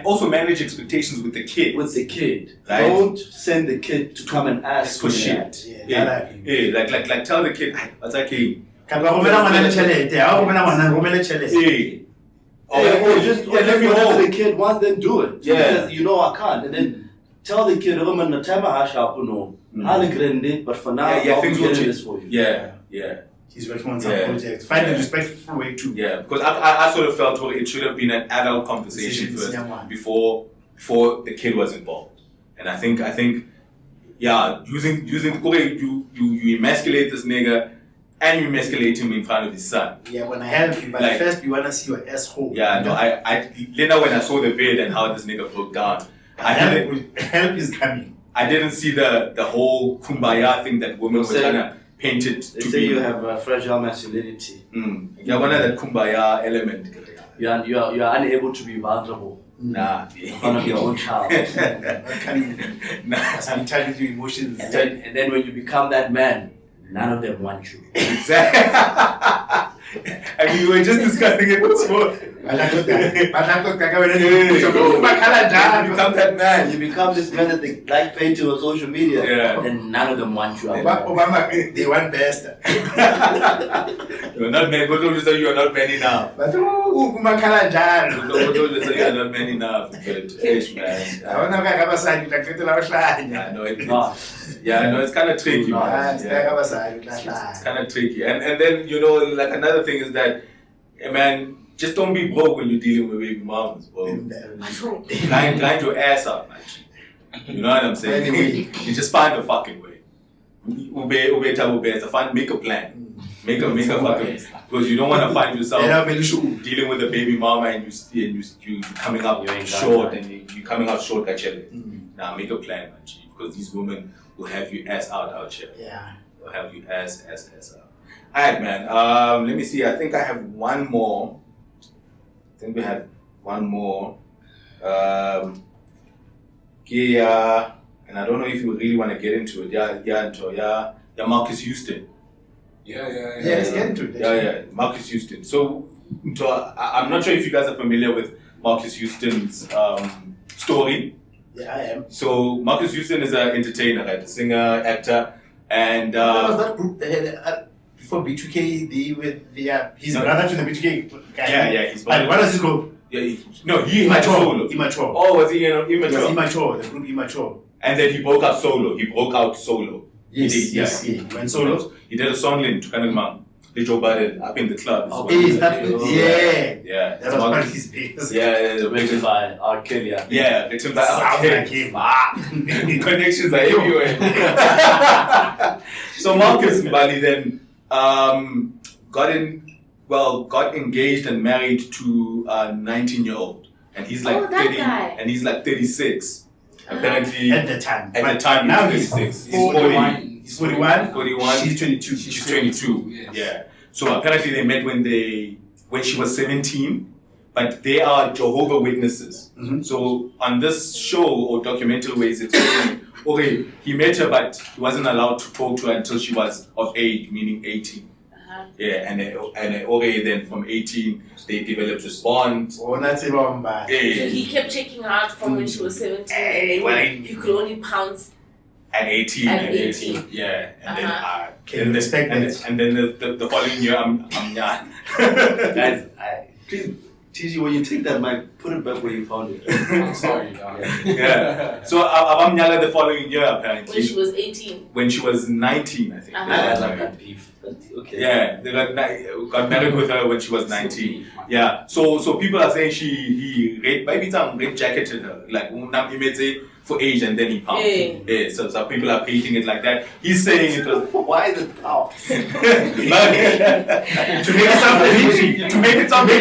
also manage expectations with the kid. Right? Don't send the kid to come and ask for shit. Like tell the kid, what's that kid? Let me hold the kid once, then do it. Because I can't. And then tell the kid, but for now, I'll be getting this for you. Yeah. He's working on some projects. Find a respectful way too. Yeah, because I sort of felt it should have been an adult conversation first before the kid was involved. And I think using the way you emasculate this nigga and you emasculate him in front of his son. Yeah, when I help you, but first you wanna see your asshole. Yeah, no, later when I saw the vid and how this nigga broke down, help is coming. I didn't see the whole kumbaya thing that women were trying to paint it to be. They say you have fragile masculinity. Yeah, one of that kumbaya element. You are unable to be vulnerable. Nah. In front of your own child. Nah. Sometimes your emotions. And then when you become that man, none of them want you. Exactly. I mean, we were just discussing it before. You become that man. You become this man that they like painting on social media. Yeah. Then none of them want you. Obama, they want best. You're not many. What do you say? You are not many now. But kumakhala njalo. What do you say? You are not many now. But hey, man. Awona kakabasadi utakhetela abahlanya. I know it. Yeah, no, it's kind of tricky, man. Yeah. It's kind of tricky. And then, you know, like another thing is that, man, just don't be broke when you're dealing with baby mamas, bro. Grind your ass out, man. You know what I'm saying? You just find a fucking way. Ube Thabo Bester, make a plan. Make a fucking, because you don't want to find yourself dealing with a baby mama and you coming up short and you coming up short actually. Now make a plan, man, because these women will have you ass out here. Yeah. They'll have you ass out. Alright, man. Let me see. I think I have one more. I think we have one more. Yeah, and I don't know if you really want to get into it. Yeah, Marcus Houston. Yeah, let's get into it. Yeah, Marcus Houston. So I'm not sure if you guys are familiar with Marcus Houston's story. Yeah, I am. So Marcus Houston is an entertainer, right? A singer, actor, and what was that group they had before B2K? His brother to the B2K guy. Yeah, his brother. And what was his group? Yeah, he had solo. Immature. Oh, was he Immature? It was Immature. The group Immature. And then he broke out solo. He Yes, he went solo. He did a song in Tukanagman. They drove by up in the club. Yeah. That was one of his biggest. Yeah, written by R. Kelly. Yeah, written by R. Kelly. Connections are everywhere. So Marcus Mbali then got engaged and married to a 19-year-old, and he's like 30, and he's like 36. Apparently, at the time. Now he's 36. He's 41. He's 41. 41. She's 22. She's 22. Yes. Yeah. So apparently they met when she was 17, but they are Jehovah's Witnesses. Mm-hmm. So on this show or documentary ways, it's okay, he met her, but he wasn't allowed to talk to her until she was of age, meaning 18. Yeah, and then from 18 they developed this bond. He kept checking her out from when she was 17, and then you could only pounce at 18. Yeah, and then the following year I'm young. Guys, please, TG, when you take that mic, put it back where you found it. I'm sorry. Yeah. So I'm Nyala the following year apparently. When she was 18. When she was 19, I think. That beef. Okay. Yeah, they got married with her when she was 19. Yeah. So people are saying he maybe some red jacketed her, like for age, and then he pounced. Yeah. So people are painting it like that. He's saying it was why the pounce? to make it sound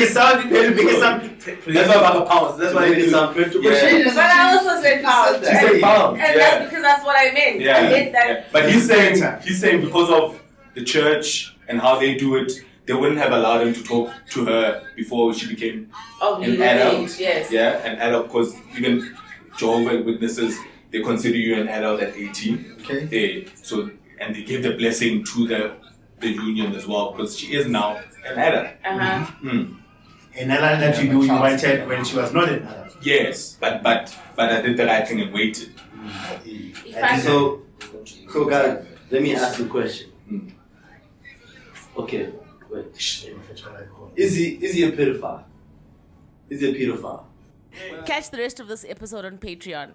that's why about a pounce. That's why it sound good to But I also said pounds. She said pounds. And that's because that's what I meant. Yeah. I meant that. Yeah. But he's saying because of the church and how they do it, they wouldn't have allowed him to talk to her before she became an adult. Yes. Yeah, an adult, because even Jehovah's Witnesses, they consider you an adult at 18. Okay. So, and they give the blessing to the union as well, because she is now an adult. An adult that you wanted when she was not an adult. Yes, but I did the right thing and waited. So guys, let me ask you a question. Okay, wait. Is he a pedophile? Is he a pedophile? Catch the rest of this episode on Patreon.